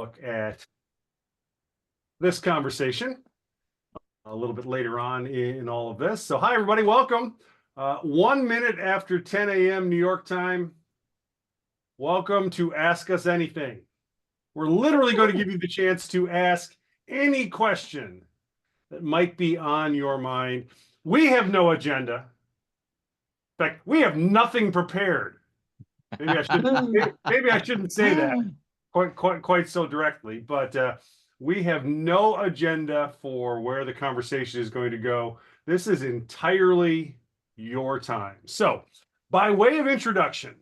look at this conversation a little bit later on in all of this. So hi, everybody. Welcome. 1 minute after 10 a.m. New York time. Welcome to Ask Us Anything. We're literally going to give you the chance to ask any question that might be on your mind. We have no agenda. In fact, we have nothing prepared. Maybe I shouldn't say that quite so directly, but we have no agenda for where the conversation is going to go. This is entirely your time. So, by way of introduction,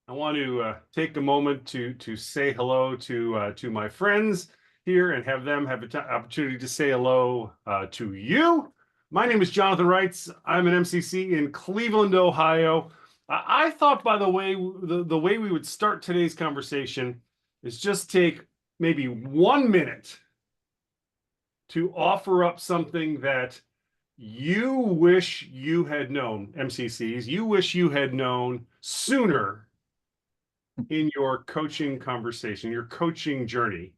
I want to take a moment to say hello to my friends here and have them have an opportunity to say hello to you. My name is Jonathan Reitz. I'm an MCC in Cleveland, Ohio. I thought, by the way, the way we would start today's conversation is just take maybe 1 minute to offer up something that you wish you had known, MCCs, you wish you had known sooner in your coaching conversation, your coaching journey.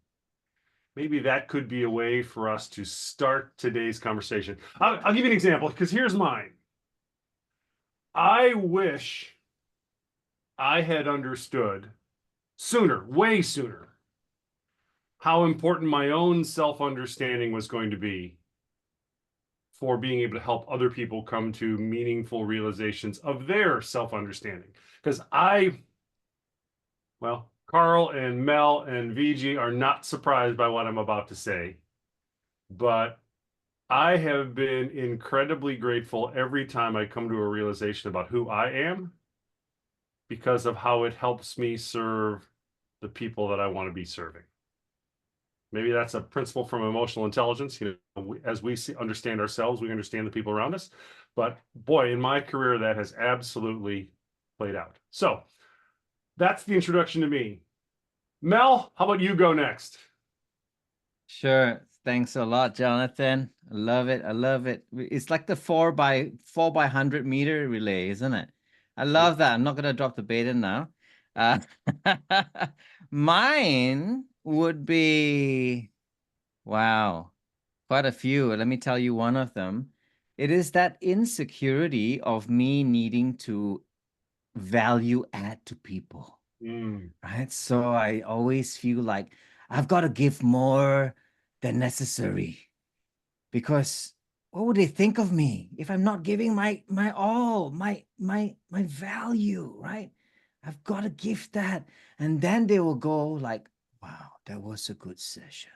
Maybe that could be a way for us to start today's conversation. I'll give you an example, because here's mine. I wish I had understood sooner, way sooner, how important my own self-understanding was going to be for being able to help other people come to meaningful realizations of their self-understanding. Because Karl and Mel and Viji are not surprised by what I'm about to say, but I have been incredibly grateful every time I come to a realization about who I am, because of how it helps me serve the people that I want to be serving. Maybe that's a principle from emotional intelligence. As we understand ourselves, we understand the people around us. But boy, in my career, that has absolutely played out. So that's the introduction to me. Mel, how about you go next? Sure. Thanks a lot, Jonathan. I love it. I love it. It's like the 4x100 meter relay, isn't it? I love that. I'm not going to drop the beta now. Mine would be, wow, quite a few. Let me tell you one of them. It is that insecurity of me needing to value add to people. Right? So I always feel like I've got to give more than necessary, because what would they think of me if I'm not giving my all, my value, right? I've got to give that. And then they will go like, wow, that was a good session,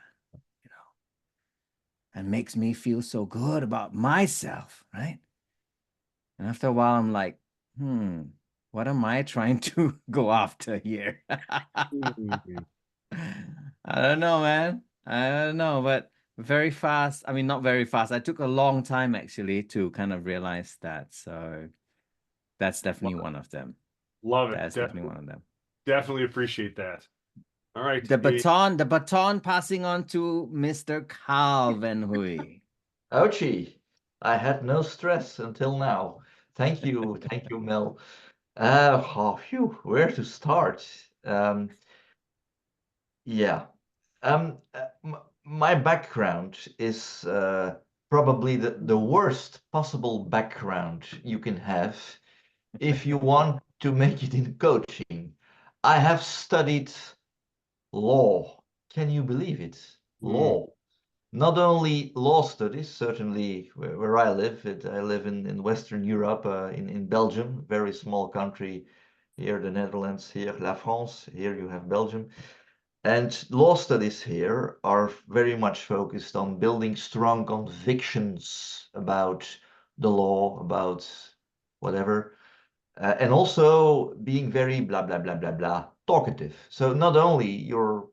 and makes me feel so good about myself, right? And after a while, I'm like, what am I trying to go after here? I don't know, man. I don't know, but very fast. I mean, not very fast. I took a long time actually to kind of realize that. So that's definitely one of them. Love it. That's definitely one of them. Definitely appreciate that. All right. The baton passing on to Mr. Karl Van Hoey. Ouchie, I had no stress until now. Thank you, Mel. Where to start? Yeah. My background is probably the worst possible background you can have if you want to make it in coaching. I have studied law. Can you believe it? Law. Not only law studies, certainly where I live. I live in Western Europe, in Belgium, very small country. Here, the Netherlands, here, La France. Here you have Belgium. And law studies here are very much focused on building strong convictions about the law, about whatever, and also being very blah, blah, blah, blah, blah, talkative. So not only you're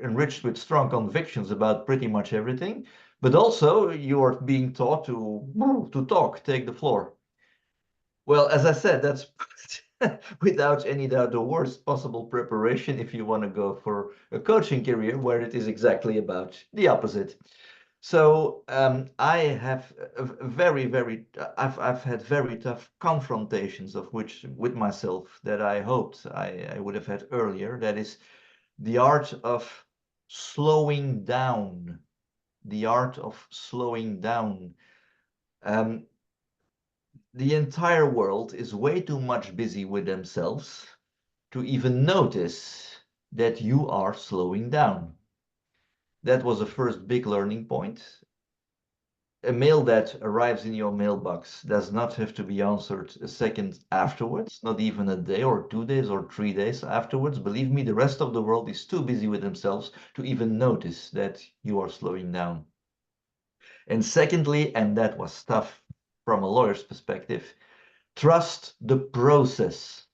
enriched with strong convictions about pretty much everything, but also you are being taught to talk, take the floor. Well, as I said, that's without any doubt the worst possible preparation if you want to go for a coaching career where it is exactly about the opposite. So I have I've had very tough confrontations with myself that I hoped I would have had earlier. That is the art of slowing down, the art of slowing down. The entire world is way too much busy with themselves to even notice that you are slowing down. That was the first big learning point. A mail that arrives in your mailbox does not have to be answered a second afterwards, not even a day or 2 days or 3 days afterwards. Believe me, the rest of the world is too busy with themselves to even notice that you are slowing down. And secondly, and that was tough from a lawyer's perspective, trust the process.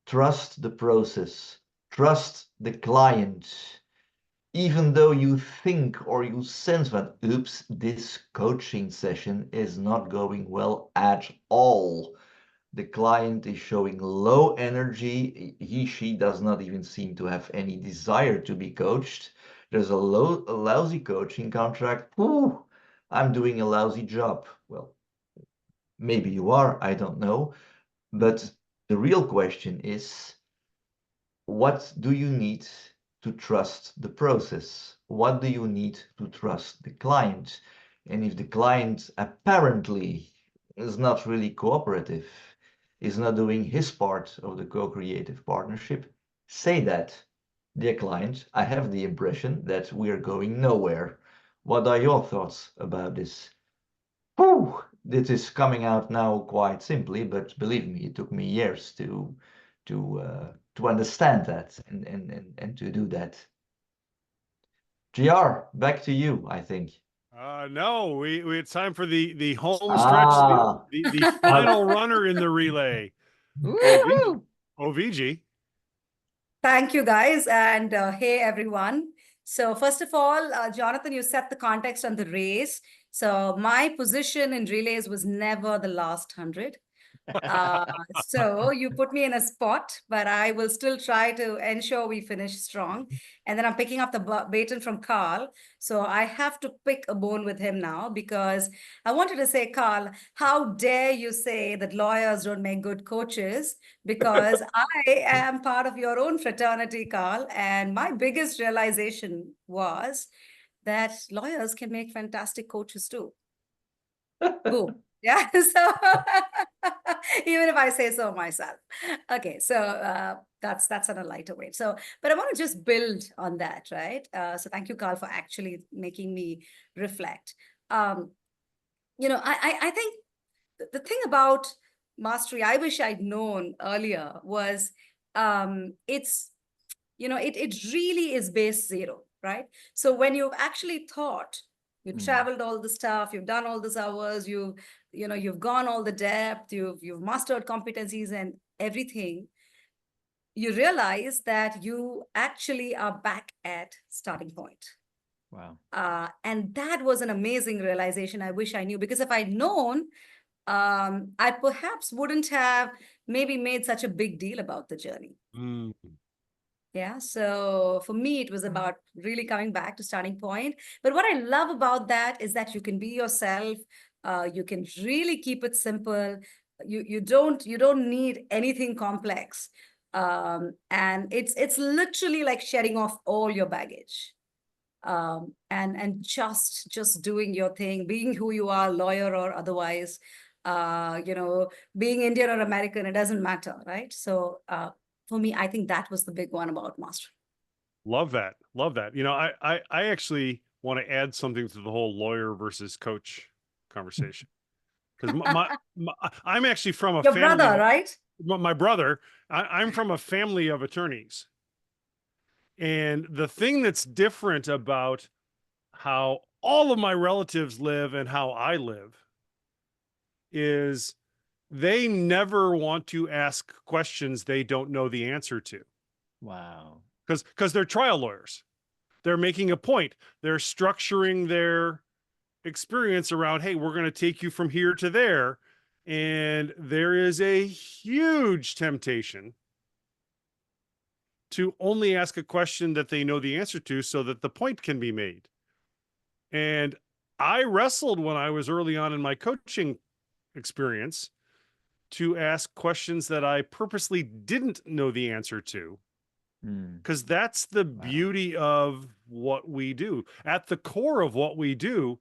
Trust the process. Trust the client. Even though you think or you sense that, oops, this coaching session is not going well at all. The client is showing low energy. She does not even seem to have any desire to be coached. There's a lousy coaching contract. Ooh, I'm doing a lousy job. Well, maybe you are, I don't know. But the real question is, what do you need to trust the process? What do you need to trust the client? And if the client apparently is not really cooperative, is not doing his part of the co-creative partnership, say that. Dear client, I have the impression that we are going nowhere. What are your thoughts about this? Whew, this is coming out now quite simply, but believe me, it took me years to understand that and to do that. GR, back to you, I think. No, it's time for the home stretch, Ah, the final runner in the relay. Woo! Viji. Thank you, guys. And hey, everyone. So first of all, Jonathan, you set the context on the race. So my position in relays was never the last 100. So you put me in a spot, but I will still try to ensure we finish strong. And then I'm picking up the baton from Karl. So I have to pick a bone with him now because I wanted to say, Karl, how dare you say that lawyers don't make good coaches? Because I am part of your own fraternity, Karl. And my biggest realization was that lawyers can make fantastic coaches too. Boom. Yeah. So even if I say so myself. Okay. So that's on a lighter weight. So, but I want to just build on that, right? So thank you, Karl, for actually making me reflect. I think the thing about mastery, I wish I'd known earlier, was it really is base zero, right? So when you've actually thought, you've traveled all the stuff, you've done all these hours, you've gone all the depth, you've mastered competencies and everything, you realize that you actually are back at starting point. Wow. And that was an amazing realization. I wish I knew, because if I'd known, I perhaps wouldn't have maybe made such a big deal about the journey. Yeah. So for me, it was about really coming back to starting point. But what I love about that is that you can be yourself. You can really keep it simple. You don't need anything complex. And it's literally like shedding off all your baggage. And just doing your thing, being who you are, lawyer or otherwise, being Indian or American, it doesn't matter, right? So for me, I think that was the big one about mastery. Love that. Love that. I actually want to add something to the whole lawyer versus coach conversation. Because I'm actually from a Your family. brother, right? My brother, I'm from a family of attorneys. And the thing that's different about how all of my relatives live and how I live is they never want to ask questions they don't know the answer to. Wow. Because they're trial lawyers. They're making a point. They're structuring their experience around, hey, we're going to take you from here to there. And there is a huge temptation to only ask a question that they know the answer to so that the point can be made. And I wrestled when I was early on in my coaching experience to ask questions that I purposely didn't know the answer to, because that's the beauty of what we do. At the core of what we do,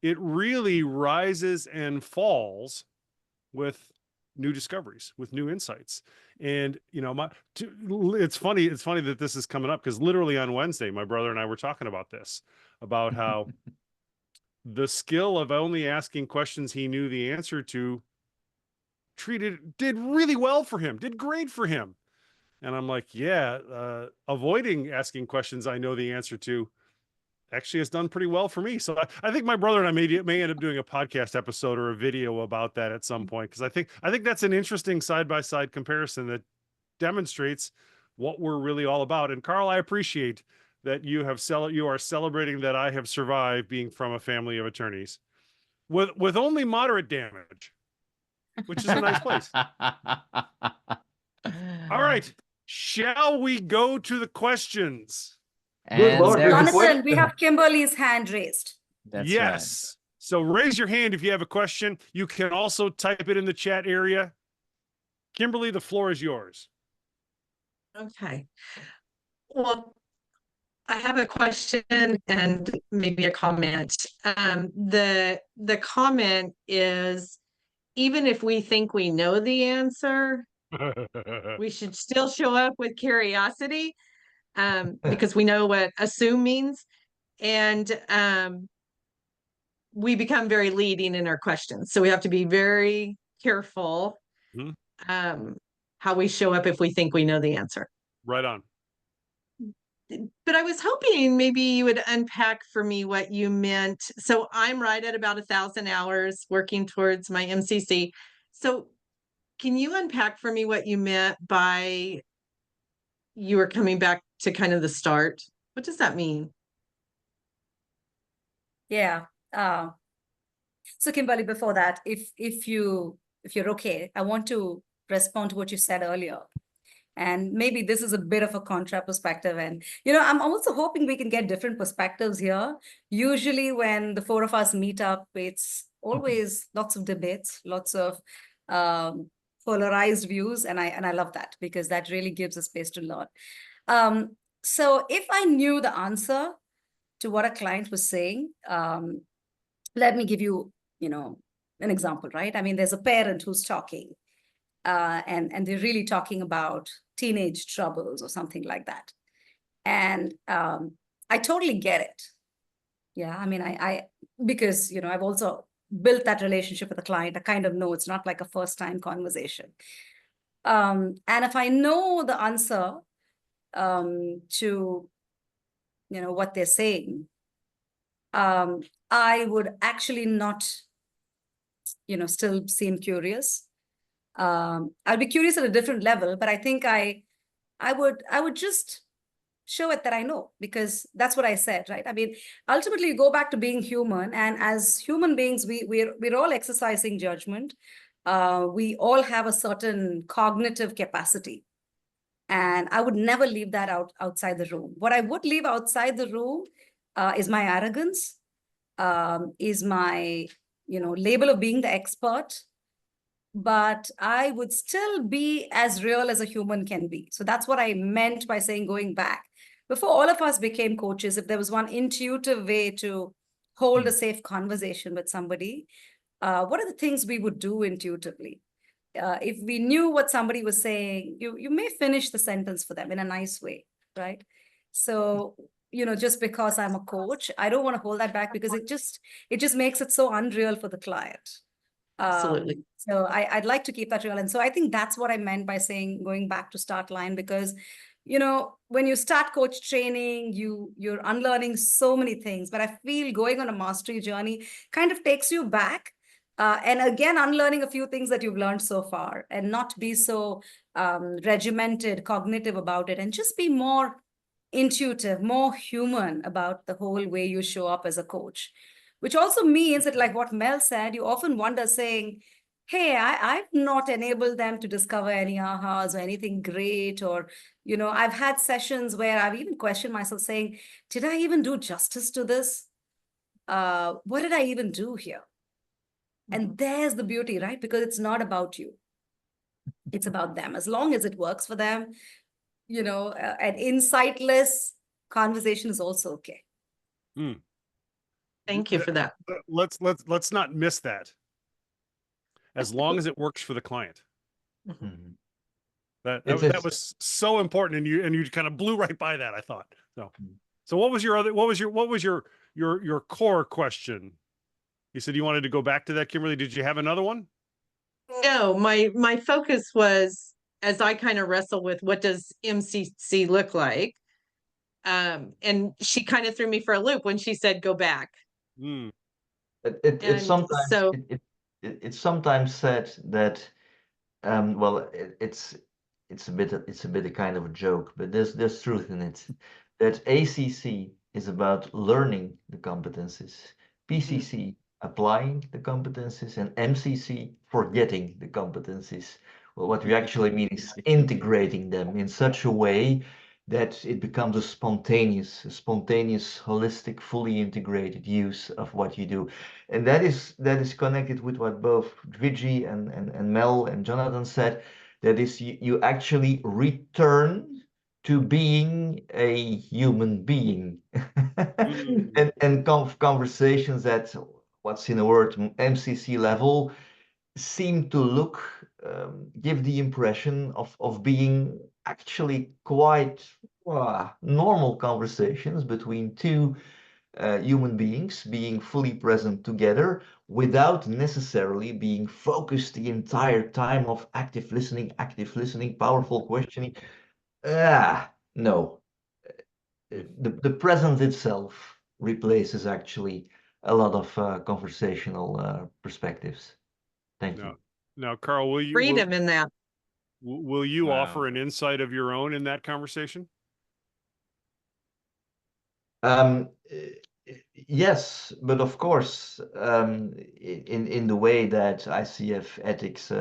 it really rises and falls with new discoveries, with new insights. And, you know, it's funny that this is coming up, because literally on Wednesday, my brother and I were talking about this, about how the skill of only asking questions he knew the answer to did really well for him, did great for him. And I'm like, yeah, avoiding asking questions I know the answer to actually has done pretty well for me. So I think my brother and I may end up doing a podcast episode or a video about that at some point, because I think that's an interesting side-by-side comparison that demonstrates what we're really all about. And Karl, I appreciate that you are celebrating that I have survived being from a family of attorneys with only moderate damage, which is a nice place. All right, shall we go to the questions? Good Lord, there's- Jonathan, we have Kimberly's hand raised. That's yes. So raise your hand if you have a question. You can also type it in the chat area. Kimberly, the floor is yours. Okay. Well, I have a question and maybe a comment. The comment is, even if we think we know the answer, we should still show up with curiosity, because we know what assume means. And we become very leading in our questions. So we have to be very careful how we show up if we think we know the answer. Right on. But I was hoping maybe you would unpack for me what you meant. So I'm right at about 1,000 hours working towards my MCC. So can you unpack for me what you meant by you were coming back to kind of the start? What does that mean? Yeah. So Kimberly, before that, if you're okay, I want to respond to what you said earlier. And maybe this is a bit of a contra perspective. And, you know, I'm also hoping we can get different perspectives here. Usually when the four of us meet up, it's always lots of debates, lots of polarized views. And I love that, because that really gives a space to learn. So if I knew the answer to what a client was saying, let me give you, you know, an example, right? I mean, there's a parent who's talking. And they're really talking about teenage troubles or something like that. And I totally get it. Yeah, I mean, I because, you know, I've also built that relationship with a client. I kind of know it's not like a first-time conversation. And if I know the answer to, you know, what they're saying, I would actually not, you know, still seem curious. I'll be curious at a different level, but I think I would just show it that I know, because that's what I said, right? I mean, ultimately you go back to being human, and as human beings, we're all exercising judgment. We all have a certain cognitive capacity, and I would never leave that outside the room. What I would leave outside the room is my arrogance, is my, you know, label of being the expert. But I would still be as real as a human can be. So that's what I meant by saying going back. Before all of us became coaches, if there was one intuitive way to hold a safe conversation with somebody, what are the things we would do intuitively? If we knew what somebody was saying, you may finish the sentence for them in a nice way, right? So, you know, just because I'm a coach, I don't want to hold that back, because it just makes it so unreal for the client. Absolutely. So I'd like to keep that real. And so I think that's what I meant by saying going back to start line, because, you know, when you start coach training, you're unlearning so many things, but I feel going on a mastery journey kind of takes you back. And again, unlearning a few things that you've learned so far, and not be so regimented, cognitive about it, and just be more intuitive, more human about the whole way you show up as a coach. Which also means that, like what Mel said, you often wonder saying, hey, I've not enabled them to discover any ahas or anything great. Or, you know, I've had sessions where I've even questioned myself saying, did I even do justice to this? What did I even do here? And there's the beauty, right? Because it's not about you. It's about them. As long as it works for them, an insightless conversation is also okay. Thank you for that. Let's not miss that. As long as it works for the client. Mhm. That It's was so important, and you kind of blew right by that, I thought. Mm. So what was your core question? You said you wanted to go back to that, Kimberly. Did you have another one? No, my focus was, as I kind of wrestle with what does MCC look like, and she kind of threw me for a loop when she said go back. Mm. It's And sometimes so it's sometimes said that well it's a bit a kind of a joke, but there's truth in it, that ACC is about learning the competencies, PCC applying the competencies, and MCC forgetting the competencies. Well, what we actually mean is integrating them in such a way that it becomes a spontaneous, holistic, fully integrated use of what you do. And that is connected with what both Viji and Mel and Jonathan said. That is, you actually return to being a human being. and conversations at what's in a word MCC level seem to look give the impression of being actually quite normal conversations between two human beings being fully present together without necessarily being focused the entire time of active listening, powerful questioning. No. The presence itself replaces actually a lot of conversational perspectives. Thank you. Now, Karl, freedom in that. will you Wow. offer an insight of your own in that conversation? Yes, but of course, in the way that ICF ethics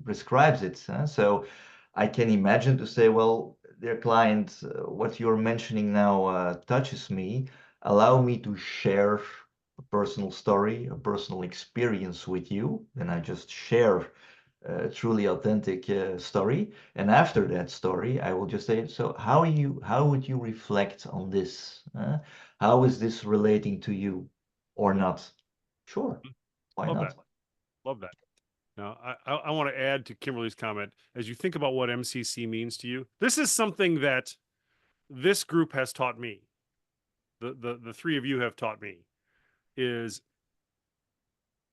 prescribes it. So I can imagine to say, well, dear client, what you're mentioning now touches me. Allow me to share a personal story, a personal experience with you. Then I just share a truly authentic story, and after that story I will just say, so how would you reflect on this? How is this relating to you or not? Sure, why Love not? that. Love that. Now, I want to add to Kimberly's comment, as you think about what MCC means to you, this is something that this group has taught me. The three of you have taught me, is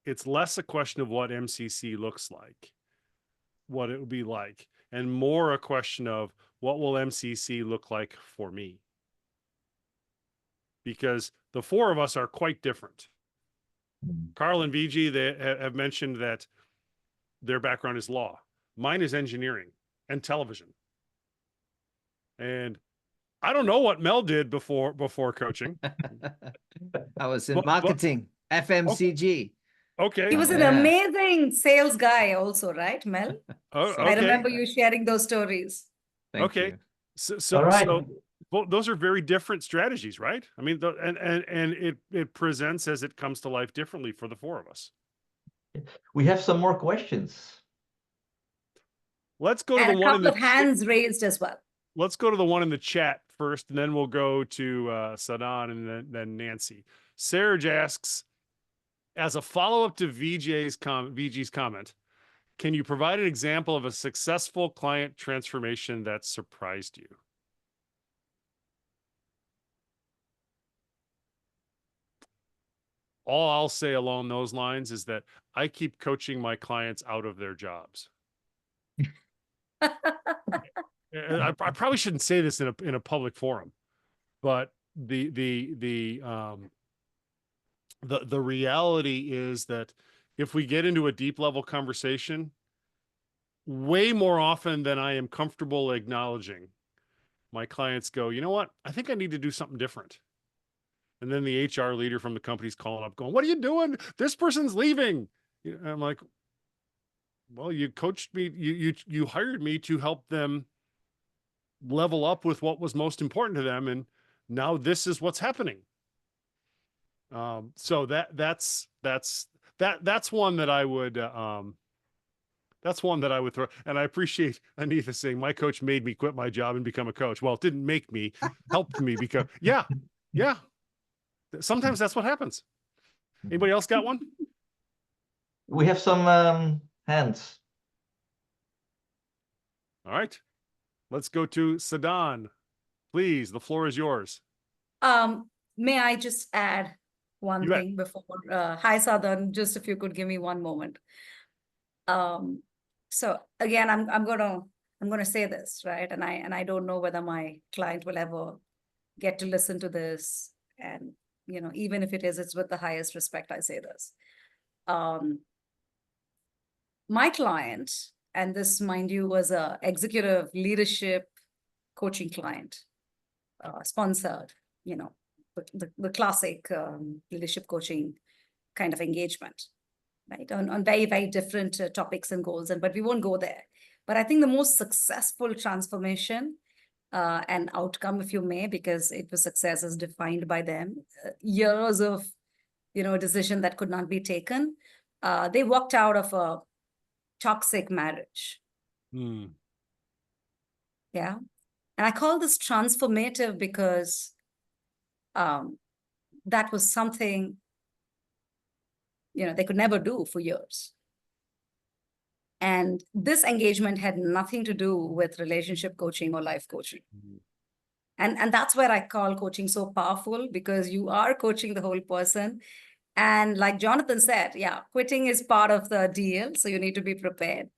it's less a question of what MCC looks like, what it would be like, and more a question of what will MCC look like for me? Because the four of us are quite different. Karl and Viji, they have mentioned that their background is law. Mine is engineering and television. And I don't know what Mel did before coaching. I was in But- marketing, FMCG. Okay. He was an Yeah. amazing sales guy also, right, Mel? Oh, So- I okay. remember you sharing those stories. Thank Okay. you. So All right. those are very different strategies, right? I mean, and it presents as it comes to life differently for the four of us. We have some more questions. Let's go to And the a one in couple the of hands raised as well. let's go to the one in the chat first, and then we'll go to Sadan and then Nancy. Serge asks, as a follow-up to Vijay's comment, can you provide an example of a successful client transformation that surprised you? All I'll say along those lines is that I keep coaching my clients out of their jobs. I probably shouldn't say this in a public forum, but the reality is that if we get into a deep level conversation, way more often than I am comfortable acknowledging, my clients go, you know what? I think I need to do something different. And then the HR leader from the company's calling up going, what are you doing? This person's leaving. I'm like, well, you coached me. You hired me to help them level up with what was most important to them. And now this is what's happening. So that's one that I would That's one that I would throw. And I appreciate Anita saying my coach made me quit my job and become a coach. Well, it didn't make me, helped me become. Yeah. Sometimes that's what happens. Anybody else got one? We have some hands. All right. Let's go to Sadan. Please, the floor is yours. May I just add one You bet. thing before? Hi, Sadhan. Just if you could give me one moment. So again, I'm gonna say this, right? And I don't know whether my client will ever get to listen to this. And even if it is, it's with the highest respect I say this. My client, and this, mind you, was a executive leadership coaching client, sponsored, the classic leadership coaching kind of engagement, right? On very, very different topics and goals, but we won't go there. But I think the most successful transformation and outcome, if you may, because it was success as defined by them, years of, decision that could not be taken. They walked out of a toxic marriage. Yeah. And I call this transformative because that was something, they could never do for years. And this engagement had nothing to do with relationship coaching or life coaching. And that's where I call coaching so powerful, because you are coaching the whole person. And like Jonathan said, yeah, quitting is part of the deal. So you need to be prepared.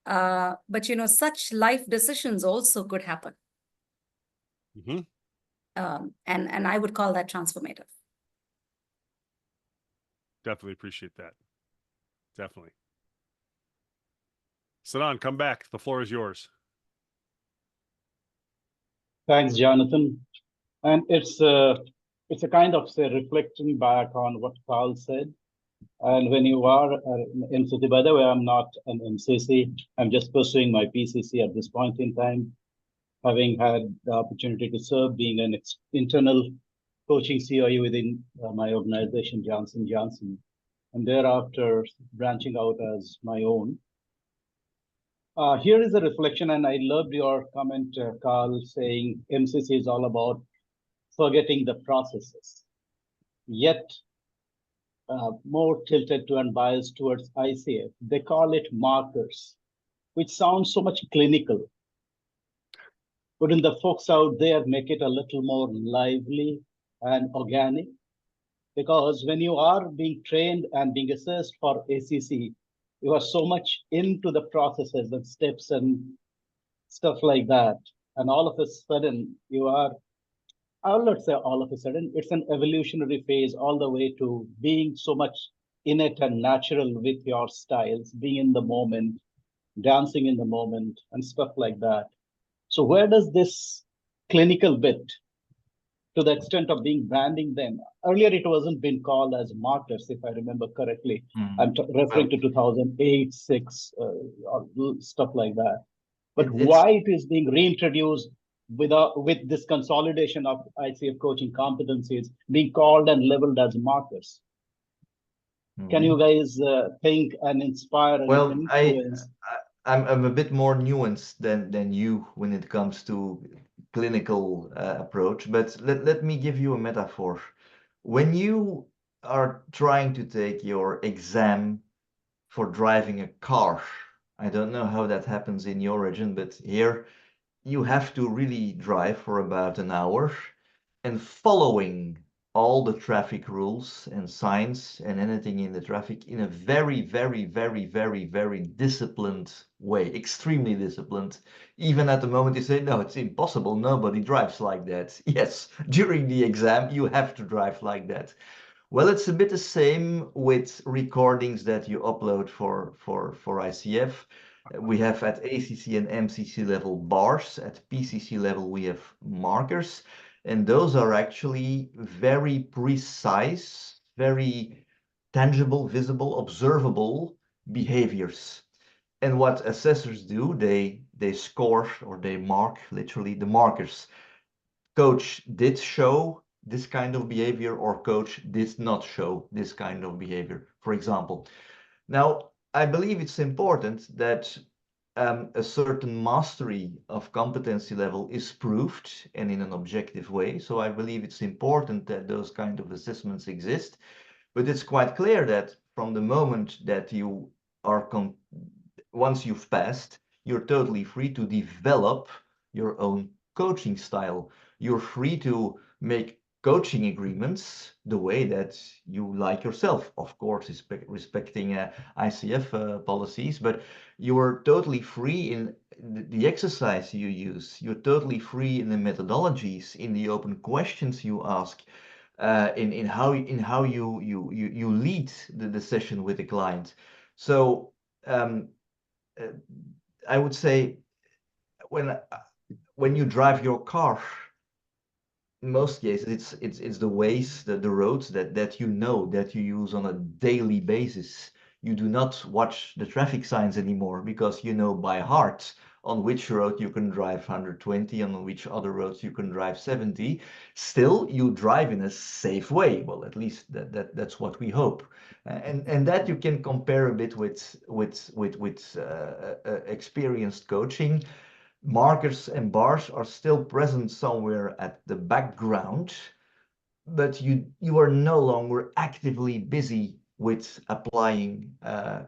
But, such life decisions also could happen. And I would call that transformative. Definitely appreciate that. Definitely. Sadan, come back. The floor is yours. Thanks, Jonathan. And it's a kind of reflecting back on what Karl said. And when you are an MCC, by the way, I'm not an MCC. I'm just pursuing my PCC at this point in time, having had the opportunity to serve, being an internal coaching COE within my organization, Johnson Johnson, and thereafter branching out as my own. Here is a reflection, and I loved your comment, Karl, saying MCC is all about forgetting the processes, yet more tilted to and biased towards ICF. They call it markers, which sounds so much clinical. Wouldn't the folks out there make it a little more lively and organic? Because when you are being trained and being assessed for ACC, you are so much into the processes and steps and stuff like that. And all of a sudden, you are, I will not say all of a sudden, it's an evolutionary phase all the way to being so much innate and natural with your styles, being in the moment, dancing in the moment, and stuff like that. So where does this clinical bit, to the extent of being branding them? Earlier, it wasn't been called as markers, if I remember correctly. I'm referring to 2008, 6, stuff like that. But why it is being reintroduced with this consolidation of ICF coaching competencies being called and labeled as markers? Can you guys think and inspire and influence? I'm a bit more nuanced than you when it comes to clinical approach, but let me give you a metaphor. When you are trying to take your exam for driving a car, I don't know how that happens in your region, but here you have to really drive for about an hour, and following all the traffic rules and signs and anything in the traffic in a very, very, very, very, very disciplined way, extremely disciplined. Even at the moment you say, no, it's impossible, nobody drives like that. Yes, during the exam, you have to drive like that. Well, it's a bit the same with recordings that you upload for ICF. We have at ACC and MCC level bars. At PCC level, we have markers. And those are actually very precise, very tangible, visible, observable behaviors. And what assessors do, they score or they mark literally the markers. Coach did show this kind of behavior, or coach did not show this kind of behavior, for example. Now, I believe it's important that a certain mastery of competency level is proved and in an objective way. So I believe it's important that those kind of assessments exist. But it's quite clear that from the moment that you are, once you've passed, you're totally free to develop your own coaching style. You're free to make coaching agreements the way that you like yourself, of course, respecting ICF policies, but you are totally free in the exercise you use. You're totally free in the methodologies, in the open questions you ask, in how you lead the session with the client. So I would say when you drive your car, in most cases it's the ways, the roads that you know, that you use on a daily basis. You do not watch the traffic signs anymore because you know by heart on which road you can drive 120 and on which other roads you can drive 70. Still, you drive in a safe way. Well, at least that's what we hope, and that you can compare a bit with experienced coaching. Markers and bars are still present somewhere at the background, but you are no longer actively busy with applying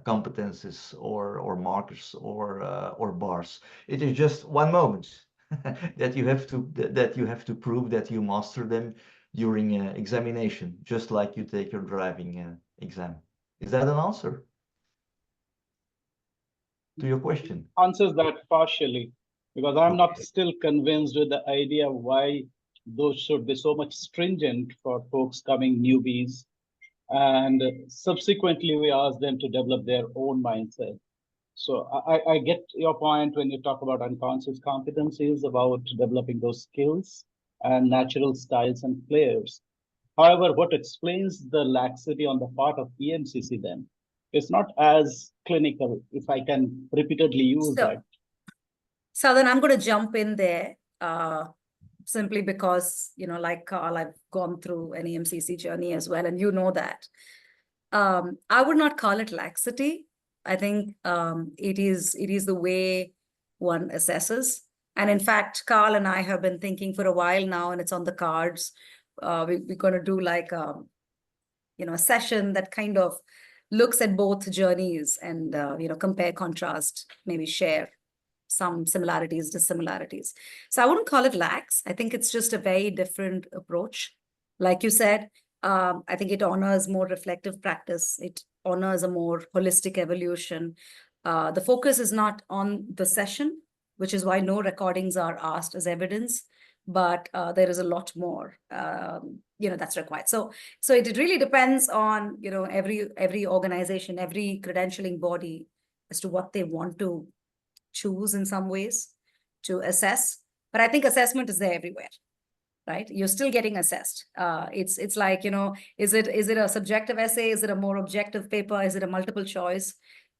competences or markers or bars. It is just one moment that you have to prove that you master them during examination, just like you take your driving exam. Is that an answer to your question? Answers that partially, because I'm not still convinced with the idea why those should be so much stringent for folks coming newbies. And subsequently, we ask them to develop their own mindset. So I get your point when you talk about unconscious competencies, about developing those skills and natural styles and flares. However, what explains the laxity on the part of EMCC then? It's not as clinical, if I can repeatedly use that. So then I'm going to jump in there simply because, like Karl, I've gone through an EMCC journey as well, and you know that. I would not call it laxity. I think it is the way one assesses. And in fact, Karl and I have been thinking for a while now, and it's on the cards. We're going to do like a session that kind of looks at both journeys and compare, contrast, maybe share some similarities, dissimilarities. So I wouldn't call it lax. I think it's just a very different approach. Like you said, I think it honors more reflective practice. It honors a more holistic evolution. The focus is not on the session, which is why no recordings are asked as evidence, but there is a lot more, that's required. So it really depends on, every organization, every credentialing body as to what they want to choose in some ways to assess. But I think assessment is there everywhere, right? You're still getting assessed. It's like, is it a subjective essay? Is it a more objective paper? Is it a multiple choice?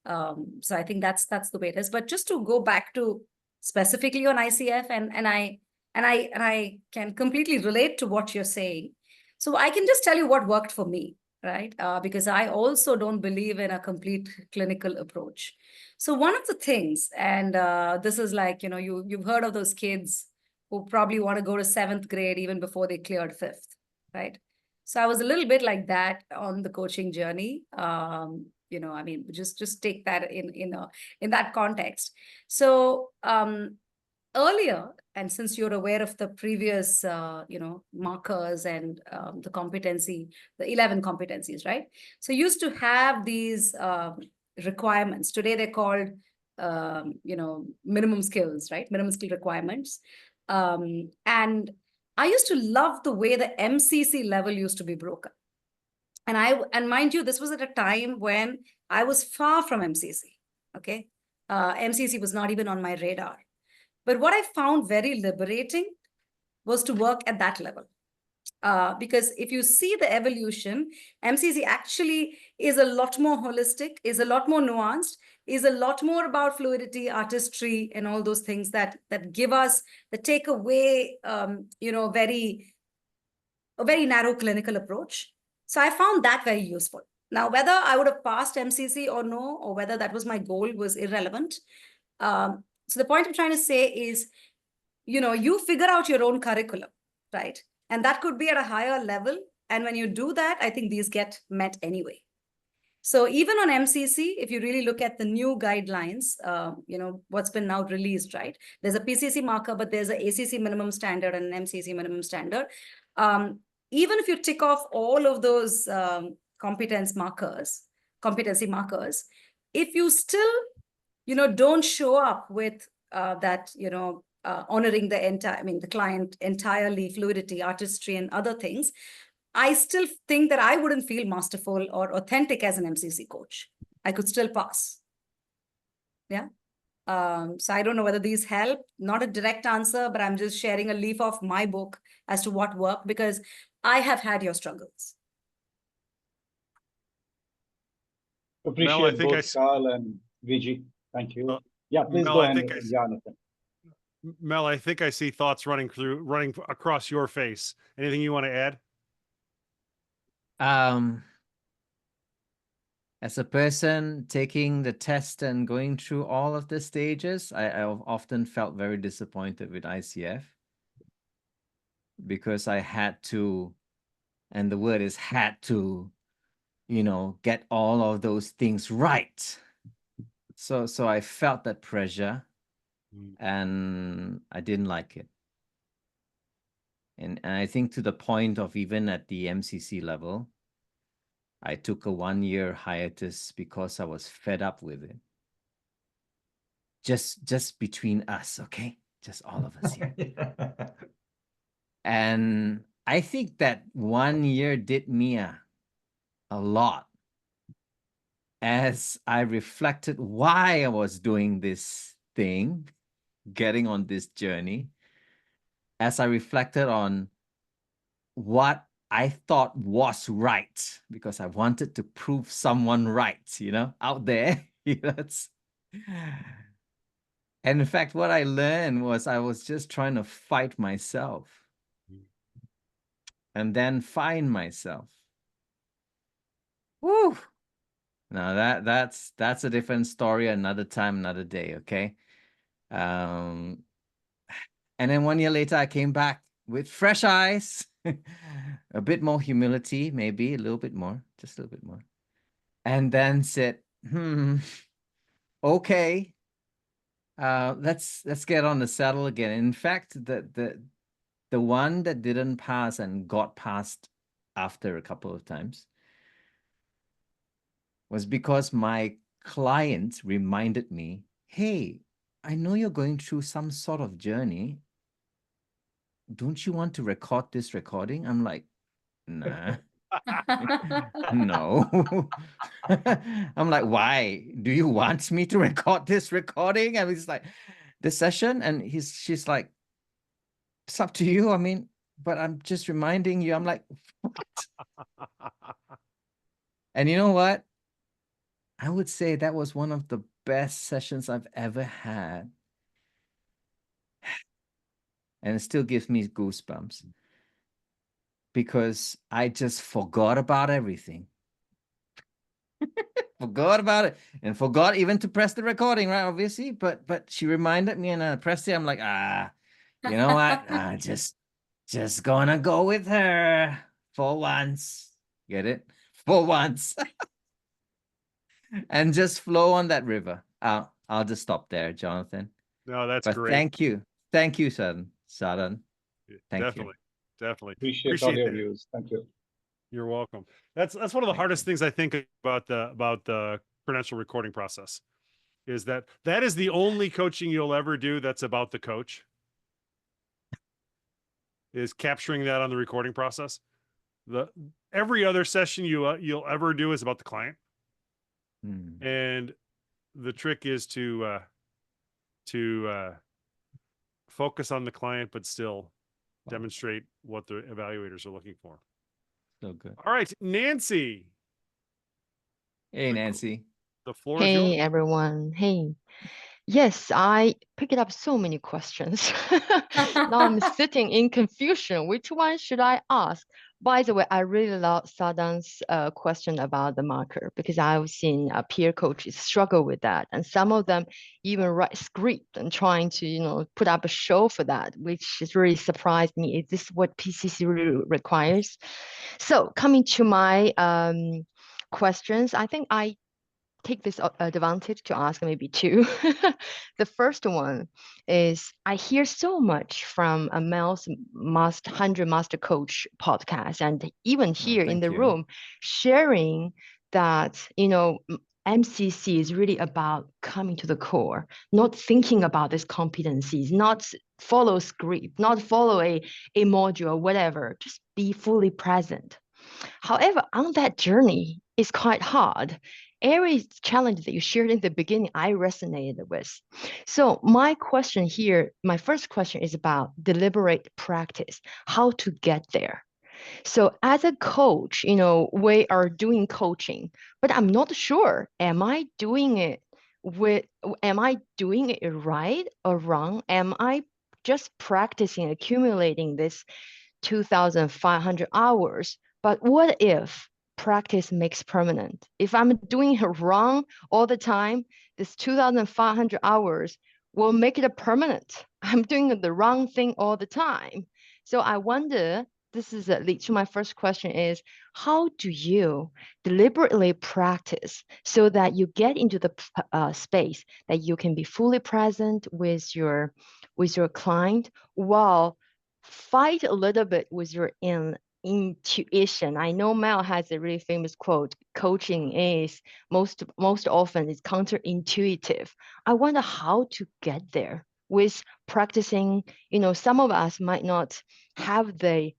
So I think that's the way it is. But just to go back to specifically on ICF, and I can completely relate to what you're saying. So I can just tell you what worked for me, right? Because I also don't believe in a complete clinical approach. So one of the things, and this is like, you've heard of those kids who probably want to go to 7th grade even before they cleared 5th, right? So I was a little bit like that on the coaching journey. Just take that in that context. So earlier, and since you're aware of the previous, markers and the competency, the 11 competencies, right? So used to have these requirements. Today they're called, minimum skills, right? Minimum skill requirements. And I used to love the way the MCC level used to be broken. And mind you, this was at a time when I was far from MCC, okay? MCC was not even on my radar. But what I found very liberating was to work at that level. Because if you see the evolution, MCC actually is a lot more holistic, is a lot more nuanced, is a lot more about fluidity, artistry, and all those things that give us, that take away, a very narrow clinical approach. So I found that very useful. Now, whether I would have passed MCC or no, or whether that was my goal was irrelevant. So the point I'm trying to say is, you figure out your own curriculum, right? And that could be at a higher level. And when you do that, I think these get met anyway. So even on MCC, if you really look at the new guidelines, what's been now released, right? There's a PCC marker, but there's a ACC minimum standard and an MCC minimum standard. Even if you tick off all of those competency markers, if you still, don't show up with that, honoring the client entirely, fluidity, artistry, and other things, I still think that I wouldn't feel masterful or authentic as an MCC coach. I could still pass. Yeah. So I don't know whether these help. Not a direct answer, but I'm just sharing a leaf of my book as to what worked, because I have had your struggles. Appreciate think both Karl and Viji. Thank you. Yeah, please Mel, go I ahead, think Jonathan. Mel, I think I see thoughts running across your face. Anything you want to add? As a person taking the test and going through all of the stages, I've often felt very disappointed with ICF because I had to, and the word is had to, get all of those things right. So I felt that pressure and I didn't like it. And I think to the point of even at the MCC level, I took a 1-year hiatus because I was fed up with it. Just between us, okay? Just all of us here. And I think that 1 year did me a lot as I reflected why I was doing this thing, getting on this journey, as I reflected on what I thought was right, because I wanted to prove someone right, out there. And in fact, what I learned was I was just trying to fight myself and then find myself. Woo! Now that's a different story, another time, another day, okay? And then 1 year later, I came back with fresh eyes, a bit more humility, maybe a little bit more, just a little bit more. And then said, okay, let's get on the saddle again. In fact, the one that didn't pass and got passed after a couple of times was because my client reminded me, hey, I know you're going through some sort of journey. Don't you want to record this recording? I'm like, nah. No. I'm like, why? Do you want me to record this recording? And he's like, the session? And she's like, it's up to you. I mean, but I'm just reminding you. I'm like, what? And you know what? I would say that was one of the best sessions I've ever had. And it still gives me goosebumps because I just forgot about everything. Forgot about it and forgot even to press the recording, right? Obviously, but she reminded me and I pressed it. I'm like, you know what? Just gonna go with her for once. Get it? For once. And just flow on that river. I'll just stop there, Jonathan. No, that's but great. Thank you, Sadan. Thank you. Definitely. Appreciate all your views. Thank you. You're welcome. That's one of the hardest things I think about the credential recording process, is that is the only coaching you'll ever do that's about the coach, is capturing that on the recording process. Every other session you'll ever do is about the client. And the trick is to focus on the client, but still demonstrate what the evaluators are looking for. So good. All right, Nancy. Hey, Nancy. The floor is yours. Hey, everyone. Hey. Yes, I picked up so many questions. Now I'm sitting in confusion. Which one should I ask? By the way, I really love Sadan's question about the marker because I've seen peer coaches struggle with that, and some of them even write script and trying to put up a show for that, which has really surprised me. Is this what PCC really requires? So coming to my questions, I think I take this advantage to ask maybe two. The first one is I hear so much from a Mel's 100 Master Coach podcast, and even here in the room, sharing that, MCC is really about coming to the core, not thinking about these competencies, not follow script, not follow a module or whatever, just be fully present. However, on that journey, it's quite hard. Every challenge that you shared in the beginning, I resonated with. So my question here, my first question is about deliberate practice, how to get there. So as a coach, we are doing coaching, but I'm not sure, am I doing it right or wrong? Am I just practicing, accumulating this 2,500 hours? But what if practice makes permanent? If I'm doing it wrong all the time, this 2,500 hours will make it a permanent. I'm doing the wrong thing all the time. So I wonder, this is leads to my first question is, how do you deliberately practice so that you get into the space that you can be fully present with your client while fight a little bit with your intuition? I know Mel has a really famous quote, coaching is most often is counterintuitive. I wonder how to get there with practicing. Some of us might not have the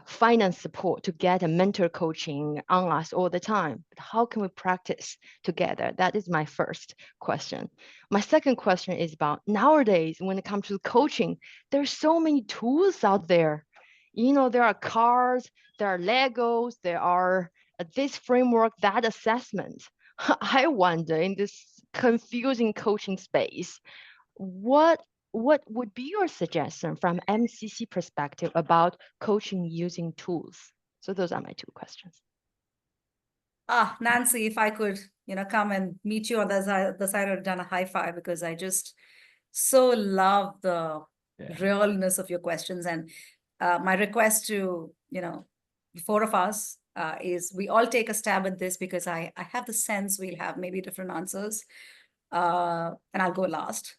finance support to get a mentor coaching on us all the time. But how can we practice together? That is my first question. My second question is about nowadays, when it comes to coaching, there's so many tools out there. There are cards, there are Legos, there are this framework, that assessment. I wonder, in this confusing coaching space, what would be your suggestion from MCC perspective about coaching using tools? So those are my two questions. Nancy, if I could, come and meet you on the side, I've done a high five, because I just so love the realness of your questions. And my request to, the four of us is we all take a stab at this, because I have the sense we'll have maybe different answers. And I'll go last.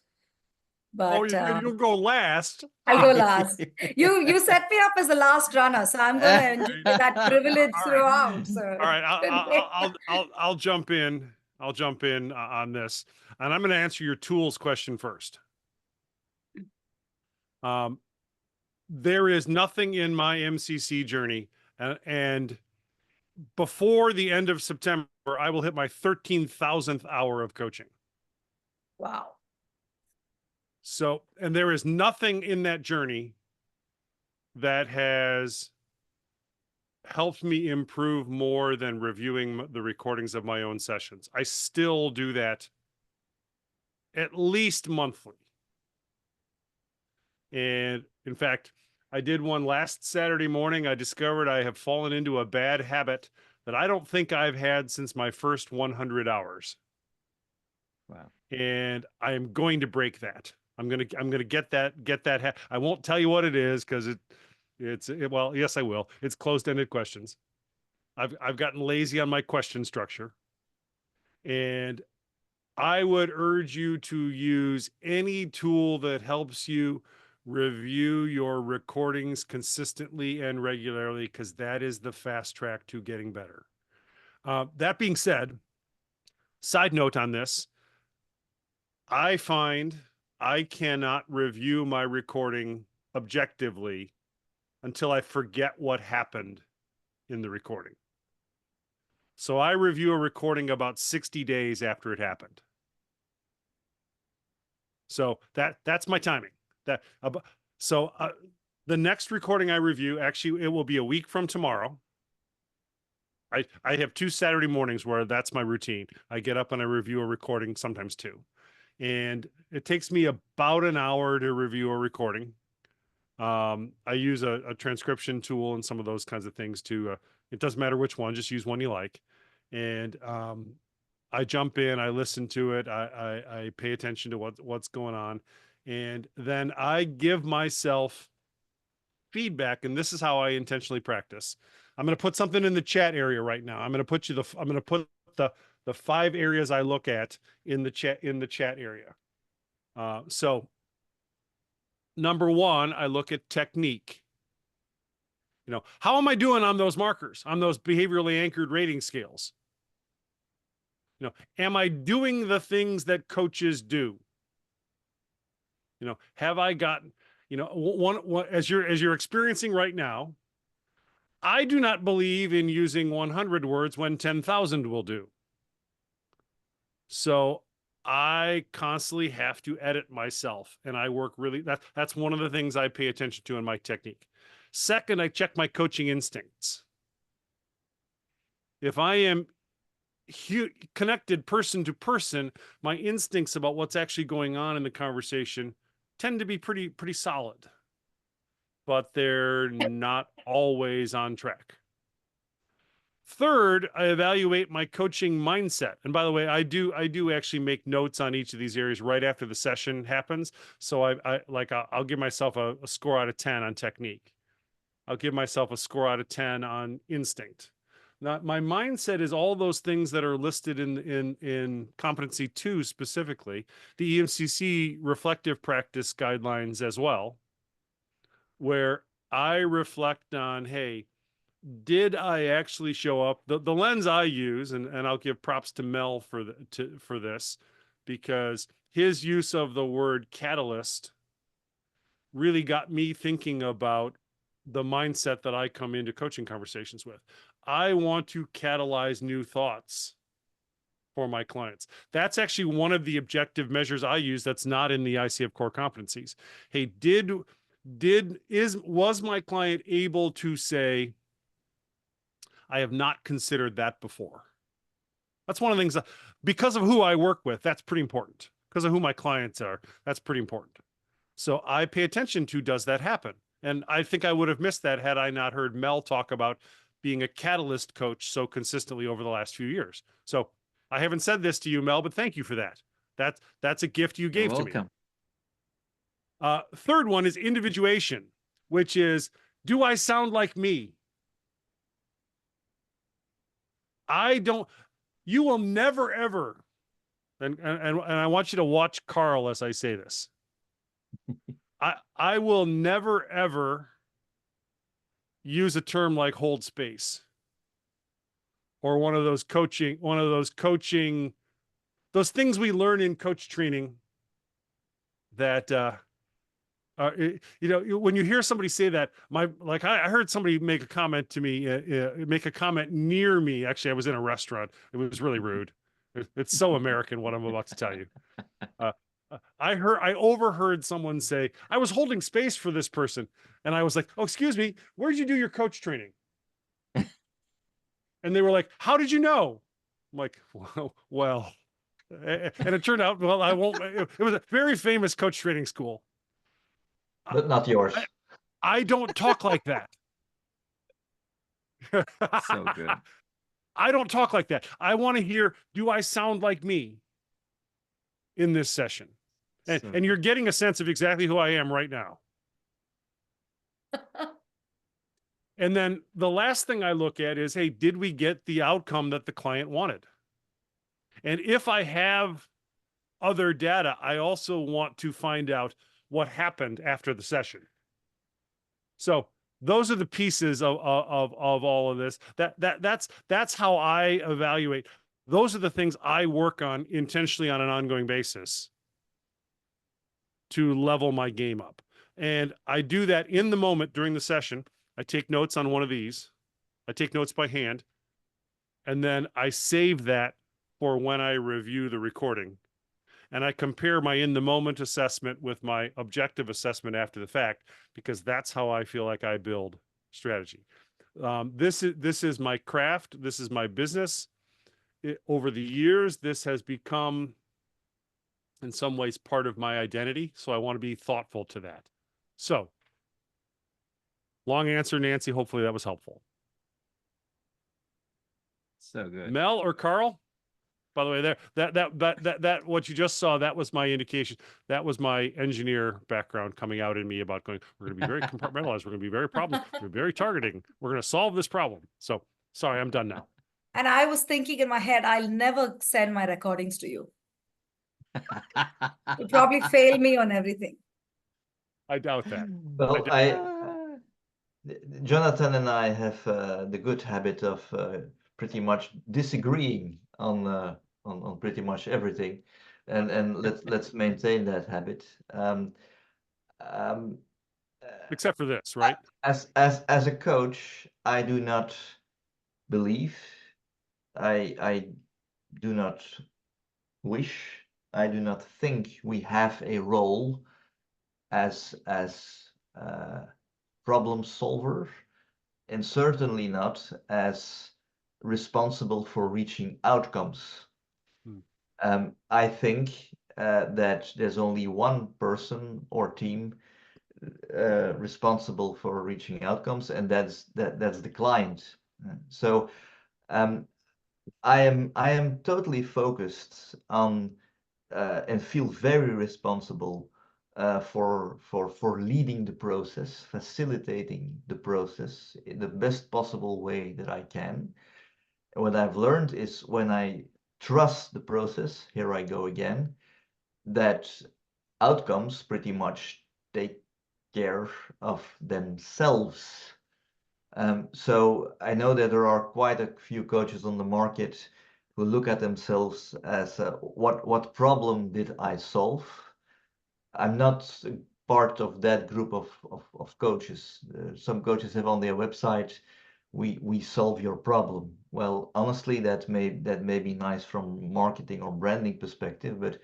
But you'll go last. I'll go last. You set me up as the last runner, so I'm going to enjoy that privilege throughout. So. All right, I'll jump in. I'll jump in on this, and I'm going to answer your tools question first. There is nothing in my MCC journey, and before the end of September, I will hit my 13,000th hour of coaching. Wow. So, and there is nothing in that journey that has helped me improve more than reviewing the recordings of my own sessions. I still do that at least monthly. And in fact, I did one last Saturday morning. I discovered I have fallen into a bad habit that I don't think I've had since my first 100 hours. Wow. And I am going to break that. I'm gonna get that. I won't tell you what it is, because well, yes, I will. It's closed-ended questions. I've gotten lazy on my question structure, and I would urge you to use any tool that helps you review your recordings consistently and regularly, because that is the fast track to getting better. That being said, side note on this, I find I cannot review my recording objectively until I forget what happened in the recording. So I review a recording about 60 days after it happened. So that's my timing. The next recording I review, actually, it will be a week from tomorrow. I have 2 Saturday mornings where that's my routine. I get up and I review a recording, sometimes 2. And it takes me about an hour to review a recording. I use a transcription tool and some of those kinds of things to, it doesn't matter which one, just use one you like. And I jump in, I listen to it, I pay attention to what's going on. And then I give myself feedback, and this is how I intentionally practice. I'm going to put something in the chat area right now. I'm going to put the 5 areas I look at in the chat area. So number 1, I look at technique. You know, how am I doing on those markers, on those behaviorally anchored rating scales? You know, am I doing the things that coaches do? You know, have I gotten, you know, one as you're experiencing right now, I do not believe in using 100 words when 10,000 will do. So I constantly have to edit myself, and I work really, that's one of the things I pay attention to in my technique. Second, I check my coaching instincts. If I am connected person to person, my instincts about what's actually going on in the conversation tend to be pretty solid, but they're not always on track. Third, I evaluate my coaching mindset. And by the way, I do actually make notes on each of these areas right after the session happens. So I'll give myself a score out of 10 on technique. I'll give myself a score out of 10 on instinct. Now, my mindset is all those things that are listed in competency 2 specifically, the EMCC reflective practice guidelines as well, where I reflect on, hey, did I actually show up? The lens I use, and I'll give props to Mel for this, because his use of the word catalyst really got me thinking about the mindset that I come into coaching conversations with. I want to catalyze new thoughts for my clients. That's actually one of the objective measures I use that's not in the ICF core competencies. Hey, was my client able to say, I have not considered that before? That's one of the things, because of who I work with, that's pretty important. Because of who my clients are, that's pretty important. So I pay attention to, does that happen? And I think I would have missed that had I not heard Mel talk about being a catalyst coach so consistently over the last few years. So I haven't said this to you, Mel, but thank you for that. That's a gift you gave to me. Third one is individuation, which is, do I sound like me? You will never, ever, and I want you to watch Karl as I say this. I will never, ever use a term like hold space or one of those things we learn in coach training that, you know, when you hear somebody say that, I heard somebody make a comment to me, make a comment near me. Actually, I was in a restaurant. It was really rude. It's so American what I'm about to tell you. I overheard someone say, I was holding space for this person. And I was like, oh, excuse me, where'd you do your coach training? And they were like, how did you know? I'm like, well, and it turned out, well, it was a very famous coach training school. But not yours. I don't talk like that. So good. I don't talk like that. I want to hear, do I sound like me in this session? And you're getting a sense of exactly who I am right now. And then the last thing I look at is, hey, did we get the outcome that the client wanted? And if I have other data, I also want to find out what happened after the session. So those are the pieces of all of this. That's how I evaluate. Those are the things I work on intentionally on an ongoing basis to level my game up. And I do that in the moment during the session. I take notes on one of these. I take notes by hand. And then I save that for when I review the recording. And I compare my in-the-moment assessment with my objective assessment after the fact, because that's how I feel like I build strategy. This is my craft. This is my business. Over the years, this has become, in some ways, part of my identity. So I want to be thoughtful to that. So Long answer, Nancy. Hopefully that was helpful. So good. Mel or Karl? By the way, there that what you just saw, that was my indication. That was my engineer background coming out in me about going, we're going to be very compartmentalized. We're going to be very problem. We're very targeting. We're going to solve this problem. So sorry, I'm done now. And I was thinking in my head, I'll never send my recordings to you. You'll probably fail me on everything. I doubt that. Well, Jonathan and I have the good habit of pretty much disagreeing on pretty much everything, and let's maintain that habit. Except for this, right? As a coach, I do not believe, I do not wish, I do not think we have a role as problem solver, and certainly not as responsible for reaching outcomes. I think that there's only one person or team responsible for reaching outcomes, and that's the client. So I am totally focused on and feel very responsible for leading the process, facilitating the process in the best possible way that I can. And what I've learned is when I trust the process, here I go again, that outcomes pretty much take care of themselves. So I know that there are quite a few coaches on the market who look at themselves as what problem did I solve? I'm not part of that group of coaches. Some coaches have on their website, we solve your problem. Well, honestly, that may be nice from marketing or branding perspective, but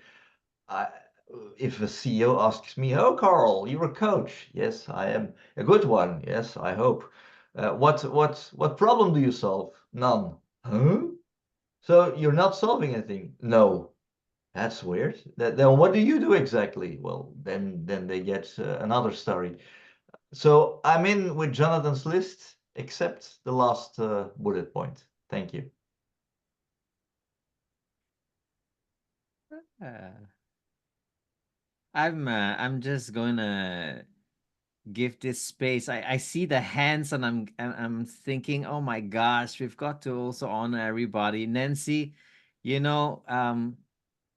if a CEO asks me, "Oh, Karl, you're a coach." Yes, I am a good one. Yes, I hope. What problem do you solve? None. Huh? So you're not solving anything? No. That's weird. Then what do you do exactly? Well, then they get another story. So I'm in with Jonathan's list, except the last bullet point. Thank you. I'm just gonna give this space. I see the hands and I'm thinking, oh my gosh, we've got to also honor everybody. Nancy, you know,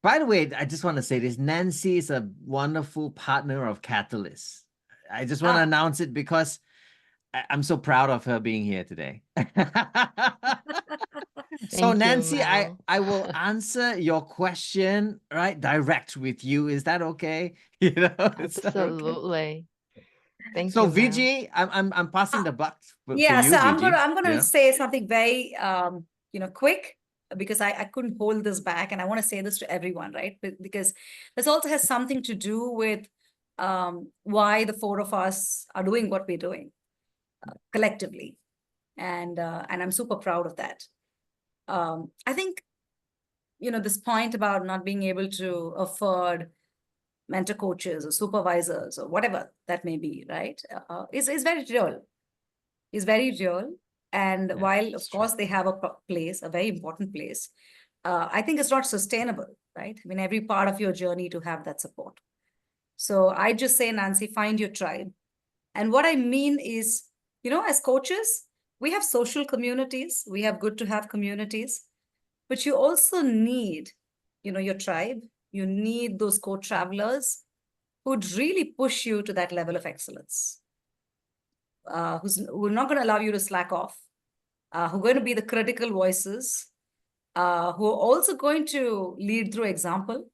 by the way, I just want to say this. Nancy is a wonderful partner of Catalyst. I just want to announce it because I'm so proud of her being here today. So Nancy, I will answer your question, right, direct with you. Is that okay? You know, absolutely. Thank so you. So Viji, I'm passing the buck for you. So I'm Viji. gonna say something very quick, because I couldn't hold this back, and I want to say this to everyone, right? Because this also has something to do with why the four of us are doing what we're doing collectively, and I'm super proud of that. I think this point about not being able to afford mentor coaches or supervisors or whatever that may be, right, is very real. Is very real. And while, of course, they have a place, a very important place, I think it's not sustainable, right? I mean, every part of your journey to have that support. So I just say, Nancy, find your tribe. And what I mean is, as coaches, we have social communities. We have good to have communities. But you also need, your tribe. You need those co-travelers who'd really push you to that level of excellence. Who are not going to allow you to slack off, who are going to be the critical voices, who are also going to lead through example,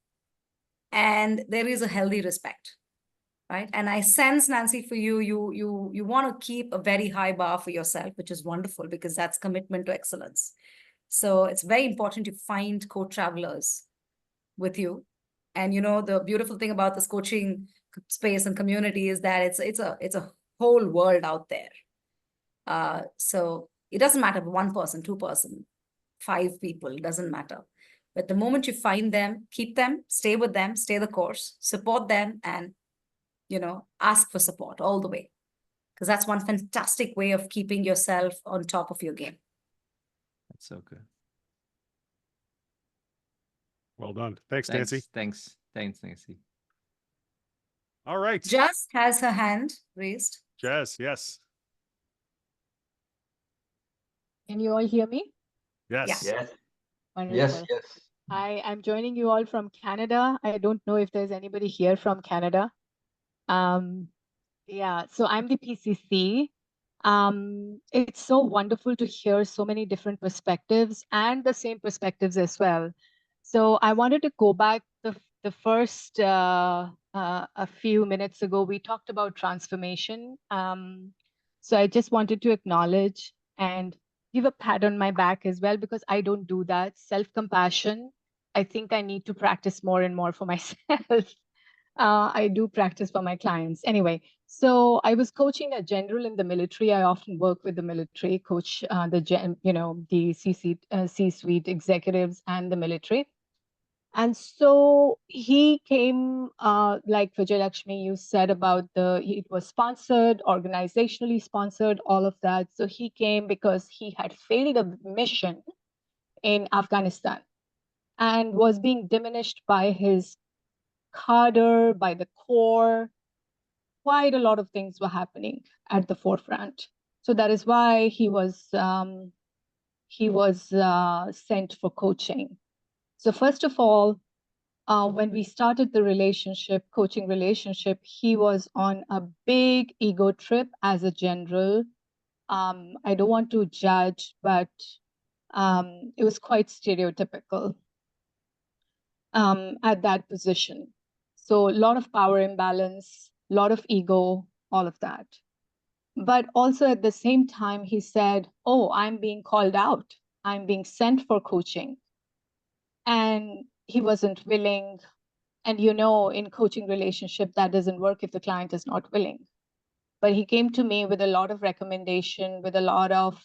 and there is a healthy respect, right? And I sense, Nancy, for you, you want to keep a very high bar for yourself, which is wonderful because that's commitment to excellence. So it's very important to find co-travelers with you. And the beautiful thing about this coaching space and community is that it's a whole world out there. So it doesn't matter if 1 person, 2 person, 5 people, it doesn't matter. But the moment you find them, keep them, stay with them, stay the course, support them, and ask for support all the way. because that's one fantastic way of keeping yourself on top of your game. That's so good. Well done. Thanks, Nancy. Thanks, Nancy. All right. Jess has her hand raised. Jess, yes. Can you all hear me? Yes. Yes, Wonderful. yes, yes. Hi, I'm joining you all from Canada. I don't know if there's anybody here from Canada. Yeah, so I'm the PCC. It's so wonderful to hear so many different perspectives and the same perspectives as well. So I wanted to go back the first a few minutes ago, we talked about transformation. So I just wanted to acknowledge and give a pat on my back as well, because I don't do that. Self-compassion, I think I need to practice more and more for myself. I do practice for my clients. Anyway, so I was coaching a general in the military. I often work with the military, coach the C-suite executives and the military. And so he came, like Vijayalakshmi, you said about it was sponsored, organizationally sponsored, all of that. So he came because he had failed a mission in Afghanistan and was being diminished by his cadre, by the Corps. Quite a lot of things were happening at the forefront. So that is why he was sent for coaching. So first of all, when we started the coaching relationship, he was on a big ego trip as a general. I don't want to judge, but it was quite stereotypical at that position. So a lot of power imbalance, a lot of ego, all of that. But also at the same time, he said, oh, I'm being called out. I'm being sent for coaching. And he wasn't willing. And in coaching relationship, that doesn't work if the client is not willing. But he came to me with a lot of recommendation, with a lot of,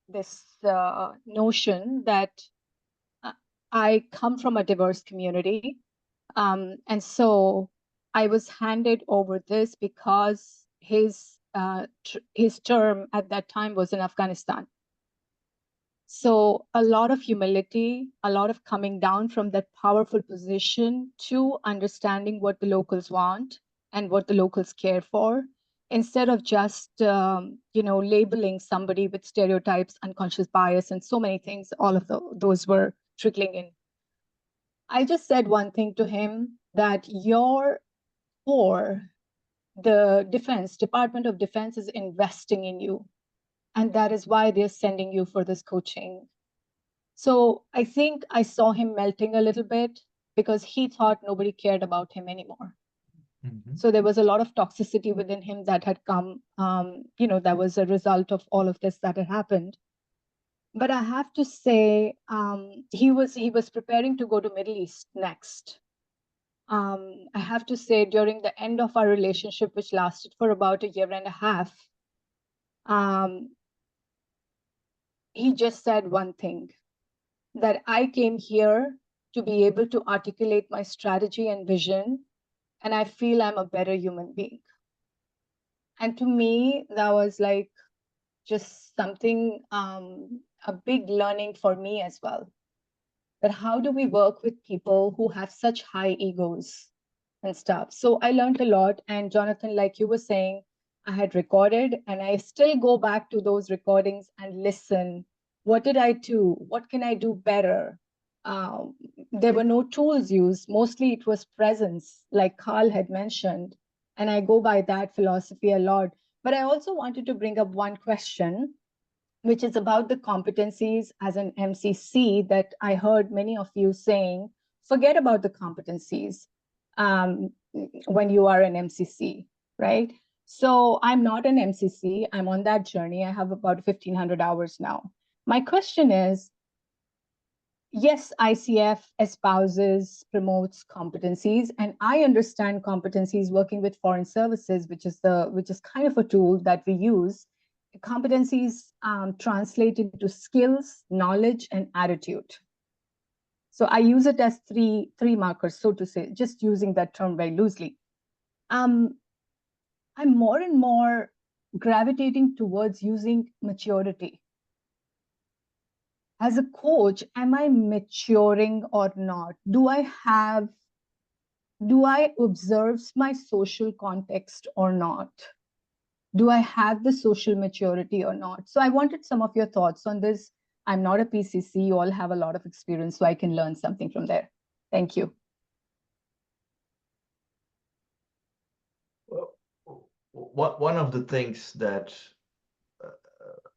this notion that I come from a diverse community. And so I was handed over this because his term at that time was in Afghanistan. So a lot of humility, a lot of coming down from that powerful position to understanding what the locals want and what the locals care for, instead of just, labeling somebody with stereotypes, unconscious bias, and so many things. All of those were trickling in. I just said one thing to him, that your core, the Department of Defense is investing in you. And that is why they're sending you for this coaching. So I think I saw him melting a little bit because he thought nobody cared about him anymore. Mm-hmm. So there was a lot of toxicity within him that had come, that was a result of all of this that had happened. But I have to say, he was preparing to go to Middle East next. I have to say, during the end of our relationship, which lasted for about 1.5 years, he just said one thing, that I came here to be able to articulate my strategy and vision, and I feel I'm a better human being. And to me, that was like just something, a big learning for me as well. But how do we work with people who have such high egos and stuff? So I learned a lot. And Jonathan, like you were saying, I had recorded, and I still go back to those recordings and listen. What did I do? What can I do better? There were no tools used. Mostly it was presence, like Karl had mentioned. And I go by that philosophy a lot. But I also wanted to bring up one question, which is about the competencies as an MCC that I heard many of you saying, forget about the competencies when you are an MCC, right? So I'm not an MCC. I'm on that journey. I have about 1,500 hours now. My question is, yes, ICF espouses, promotes competencies, and I understand competencies working with foreign services, which is kind of a tool that we use. Competencies translate into skills, knowledge, and attitude. So I use it as three markers, so to say, just using that term very loosely. I'm more and more gravitating towards using maturity. As a coach, am I maturing or not? Do I observe my social context or not? Do I have the social maturity or not? So I wanted some of your thoughts on this. I'm not a PCC. You all have a lot of experience, so I can learn something from there. Thank you. Well, one of the things that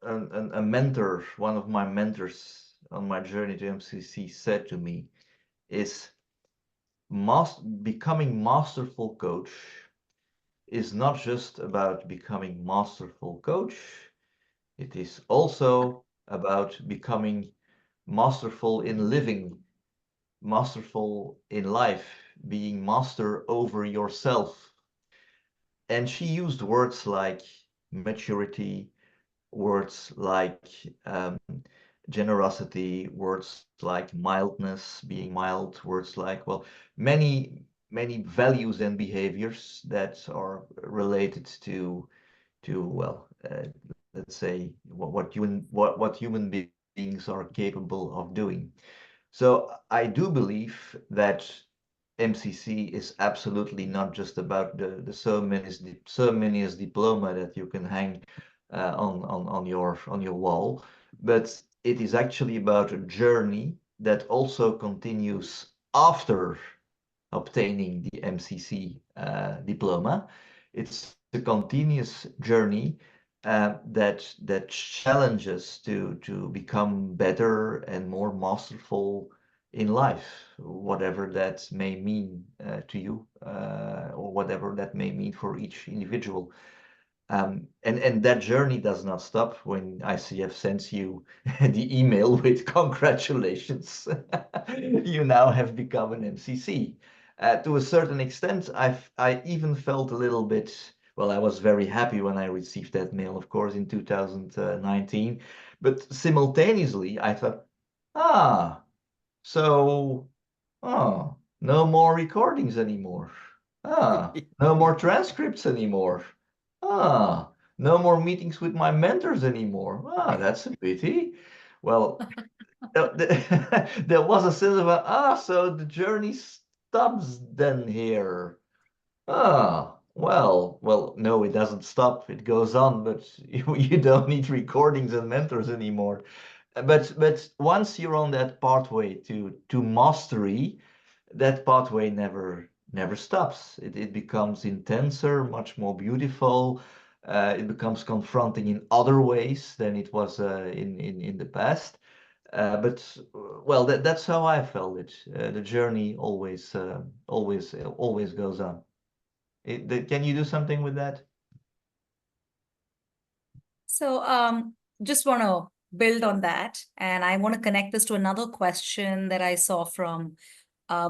a mentor, one of my mentors on my journey to MCC said to me is becoming masterful coach is not just about becoming masterful coach. It is also about becoming masterful in living, masterful in life, being master over yourself. And she used words like maturity, words like generosity, words like mildness, being mild, words like, well, many values and behaviors that are related to well, let's say what human beings are capable of doing. So I do believe that MCC is absolutely not just about the Sermonious diploma that you can hang on your wall, but it is actually about a journey that also continues after obtaining the MCC diploma. It's a continuous journey that challenges to become better and more masterful in life, whatever that may mean to you, or whatever that may mean for each individual. And that journey does not stop when ICF sends you the email with congratulations. You now have become an MCC. To a certain extent, I even felt a little bit, well, I was very happy when I received that mail, of course, in 2019. But simultaneously, I thought, so, no more recordings anymore. No more transcripts anymore. No more meetings with my mentors anymore. That's a pity. Well, there was a sense of, so the journey stops then here. Well, no, it doesn't stop. It goes on, but you don't need recordings and mentors anymore. But once you're on that pathway to mastery, that pathway never stops. It becomes intenser, much more beautiful. It becomes confronting in other ways than it was in the past. But well, that's how I felt it. The journey always goes on. Can you do something with that? So just want to build on that. And I want to connect this to another question that I saw from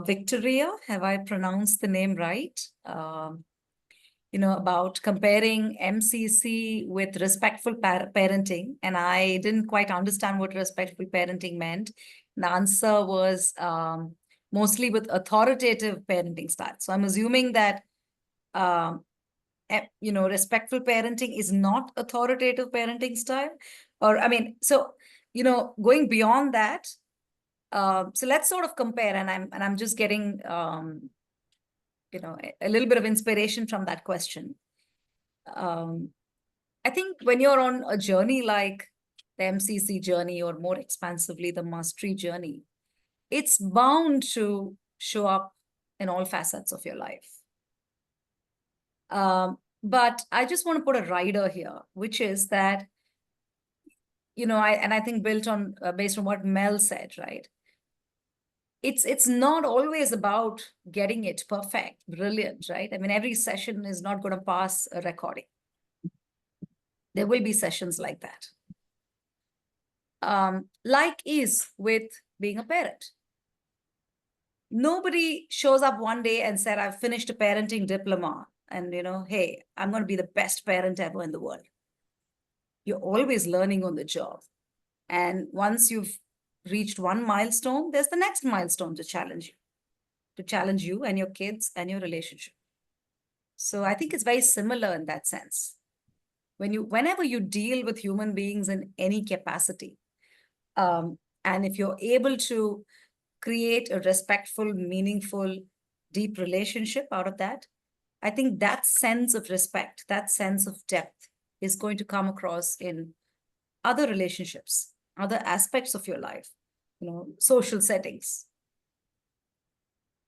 Victoria. Have I pronounced the name right? About comparing MCC with respectful parenting. And I didn't quite understand what respectful parenting meant. The answer was mostly with authoritative parenting style. So I'm assuming that respectful parenting is not authoritative parenting style, or so going beyond that. So let's sort of compare, and I'm just getting a little bit of inspiration from that question. I think when you're on a journey like the MCC journey, or more expansively the mastery journey, it's bound to show up in all facets of your life. But I just want to put a rider here, which is that, I think based on what Mel said, right? It's not always about getting it perfect, brilliant, right? I mean, every session is not going to pass a recording. There will be sessions like that. Like is with being a parent. Nobody shows up one day and said, I've finished a parenting diploma, and hey, I'm going to be the best parent ever in the world. You're always learning on the job. And once you've reached one milestone, there's the next milestone to challenge you and your kids and your relationship. So I think it's very similar in that sense. Whenever you deal with human beings in any capacity, and if you're able to create a respectful, meaningful, deep relationship out of that, I think that sense of respect, that sense of depth is going to come across in other relationships, other aspects of your life, social settings.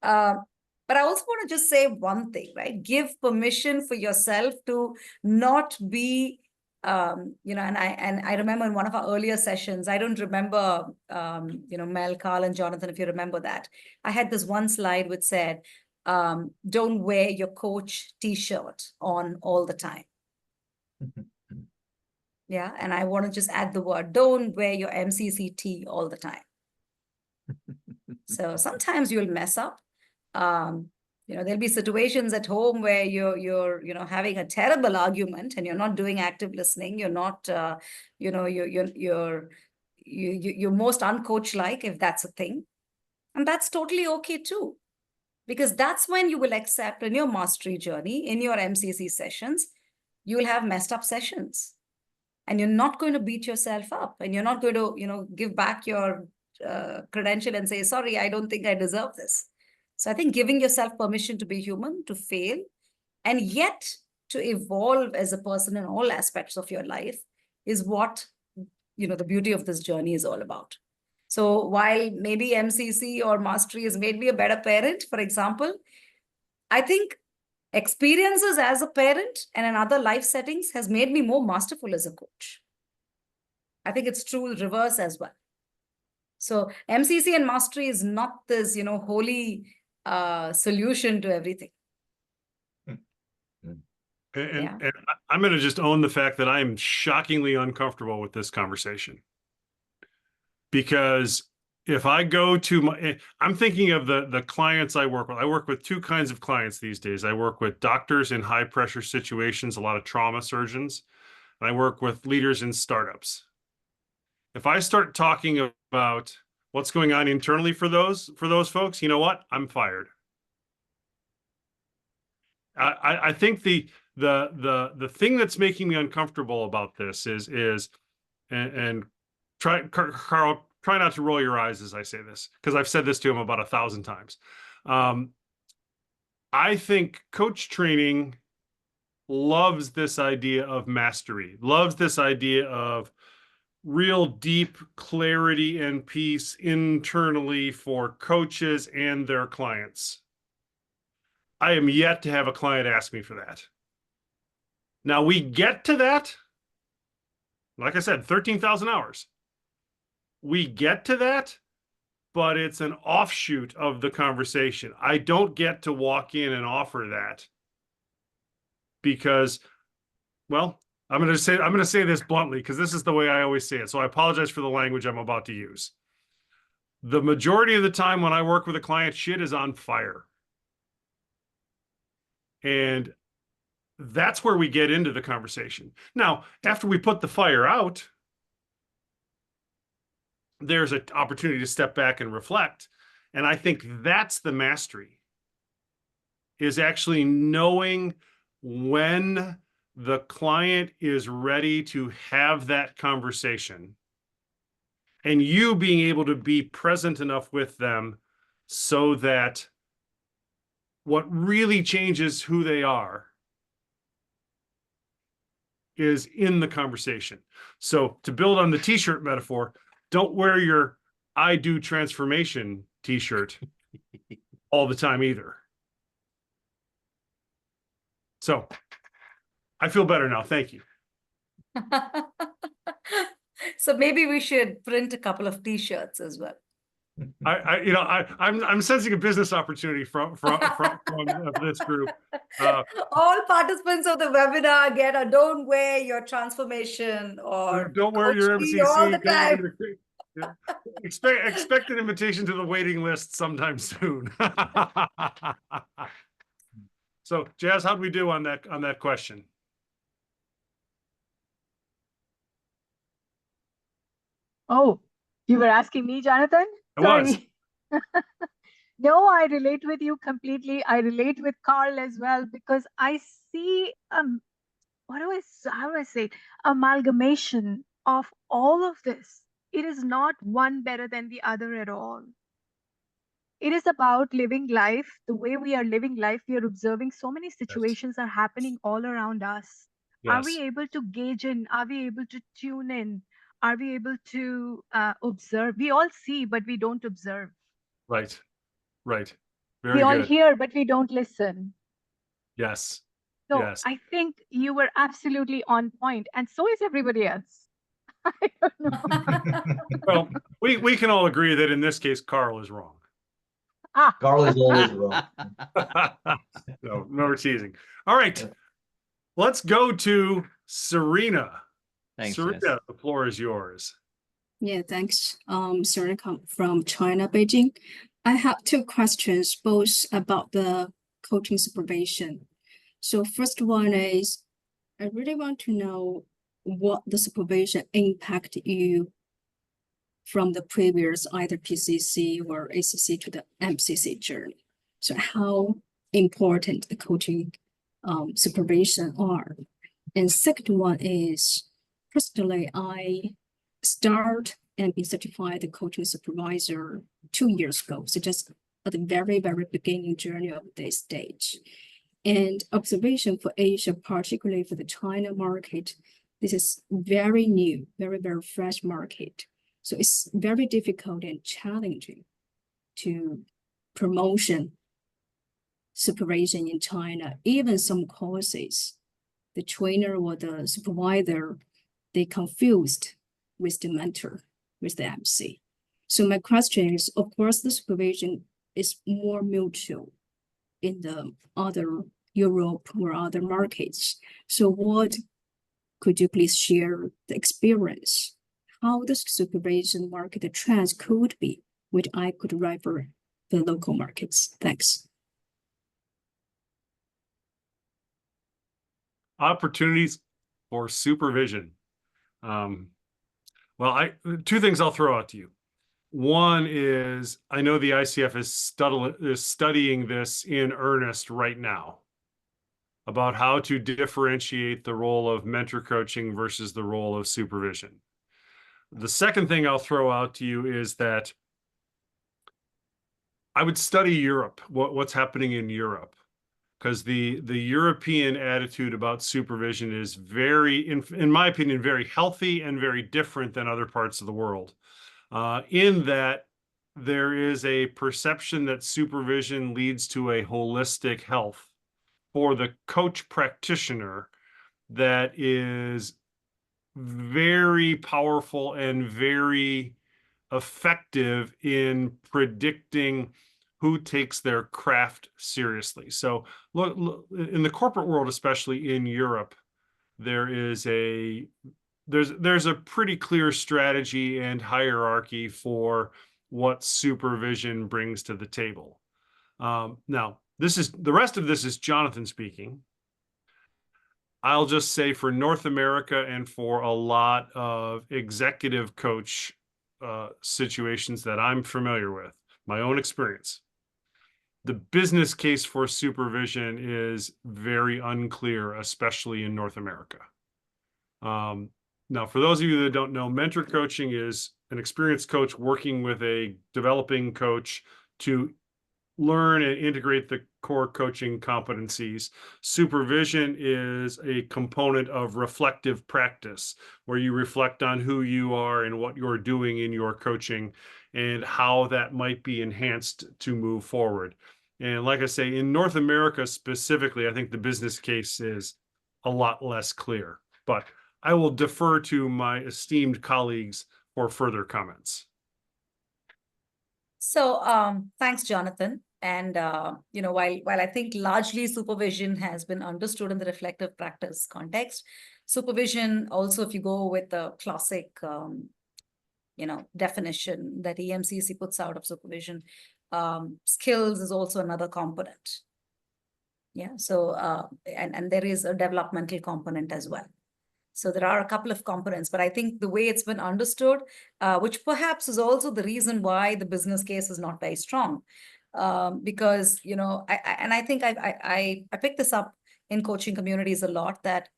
But I also want to just say one thing, right? Give permission for yourself to not be, and I remember in one of our earlier sessions, I don't remember, Mel, Karl, and Jonathan, if you remember that. I had this one slide which said, don't wear your coach t-shirt on all the time. Yeah, and I want to just add the word, don't wear your MCC tee all the time. So sometimes you'll mess up. There'll be situations at home where you're having a terrible argument and you're not doing active listening. You're not, you're most uncoach-like, if that's a thing. And that's totally okay too. Because that's when you will accept in your mastery journey, in your MCC sessions, you will have messed up sessions. And you're not going to beat yourself up. And you're not going to, give back your credential and say, sorry, I don't think I deserve this. So I think giving yourself permission to be human, to fail, and yet to evolve as a person in all aspects of your life is what, the beauty of this journey is all about. So while maybe MCC or mastery has made me a better parent, for example, I think experiences as a parent and in other life settings has made me more masterful as a coach. I think it's true reverse as well. So MCC and mastery is not this, holy solution to everything. And I'm going to just own the fact that I'm shockingly uncomfortable with this conversation. Because if I go to I'm thinking of the clients I work with. I work with two kinds of clients these days. I work with doctors in high pressure situations, a lot of trauma surgeons, and I work with leaders in startups. If I start talking about what's going on internally for those folks, you know what? I'm fired. I think the thing that's making me uncomfortable about this is Karl, try not to roll your eyes as I say this, because I've said this to him about 1,000 times. I think coach training loves this idea of mastery, loves this idea of real deep clarity and peace internally for coaches and their clients. I am yet to have a client ask me for that. Now we get to that, like I said, 13,000 hours. We get to that, but it's an offshoot of the conversation. I don't get to walk in and offer that because, well, I'm going to say this bluntly because this is the way I always say it. So I apologize for the language I'm about to use. The majority of the time when I work with a client, shit is on fire. And that's where we get into the conversation. Now, after we put the fire out, there's an opportunity to step back and reflect. And I think that's the mastery, is actually knowing when the client is ready to have that conversation and you being able to be present enough with them so that what really changes who they are is in the conversation. So to build on the t-shirt metaphor, don't wear your I do transformation t-shirt all the time either. So I feel better now. Thank you. So maybe we should print a couple of t-shirts as well. I'm sensing a business opportunity from this group. All participants of the webinar get a don't wear your transformation or don't wear your MCC all the time. Expect an invitation to the waiting list sometime soon. So, Jazz, how'd we do on that question? Oh, you were asking me, Jonathan? I was. No, I relate with you completely. I relate with Karl as well because I see how do I say it? Amalgamation of all of this. It is not one better than the other at all. It is about living life the way we are living life. We are observing so many situations are happening all around us. Are we Yes. able to gauge in? Are we able to tune in? Are we able to observe? We all see, but we don't observe. Right. Right. We Very all good. hear, but we don't listen. Yes. So Yes. I think you were absolutely on point, and so is everybody else. I don't know. Well, we can all agree that in this case, Karl is wrong. Karl is always wrong. No, no teasing. All right. Let's go to Serena. Thanks, Serena, Jess. the floor is yours. Yeah, thanks. Serena from China, Beijing. I have two questions, both about the coaching supervision. So first one is, I really want to know what the supervision impact you from the previous either PCC or ACC to the MCC journey. So how important the coaching supervision are. And second one is, personally, I start and be certified the coaching supervisor 2 years ago. So just at the very, very beginning journey of this stage. And observation for Asia, particularly for the China market, this is very new, very, very fresh market. So it's very difficult and challenging to promotion supervision in China. Even some courses, the trainer or the supervisor, they confused with the mentor, with the MC. So my question is, of course, the supervision is more mutual in the other Europe or other markets. So what could you please share the experience, how the supervision market trends could be, which I could refer the local markets? Thanks. Opportunities for supervision. Well, two things I'll throw out to you. One is, I know the ICF is studying this in earnest right now about how to differentiate the role of mentor coaching versus the role of supervision. The second thing I'll throw out to you is that I would study Europe, what's happening in Europe, because the European attitude about supervision is very, in my opinion, very healthy and very different than other parts of the world. In that there is a perception that supervision leads to a holistic health for the coach practitioner that is very powerful and very effective in predicting who takes their craft seriously. So look, in the corporate world, especially in Europe, there's a pretty clear strategy and hierarchy for what supervision brings to the table. Now, the rest of this is Jonathan speaking. I'll just say for North America and for a lot of executive coach situations that I'm familiar with, my own experience, the business case for supervision is very unclear, especially in North America. Now, for those of you that don't know, mentor coaching is an experienced coach working with a developing coach to learn and integrate the core coaching competencies. Supervision is a component of reflective practice, where you reflect on who you are and what you're doing in your coaching and how that might be enhanced to move forward. And like I say, in North America specifically, I think the business case is a lot less clear, but I will defer to my esteemed colleagues for further comments. So thanks, Jonathan. And while I think largely supervision has been understood in the reflective practice context, supervision also, if you go with the classic definition that EMCC puts out of supervision, skills is also another component. Yeah. So and there is a developmental component as well. So there are a couple of components, but I think the way it's been understood, which perhaps is also the reason why the business case is not very strong. Because, you know, I think I picked this up in coaching communities a lot, that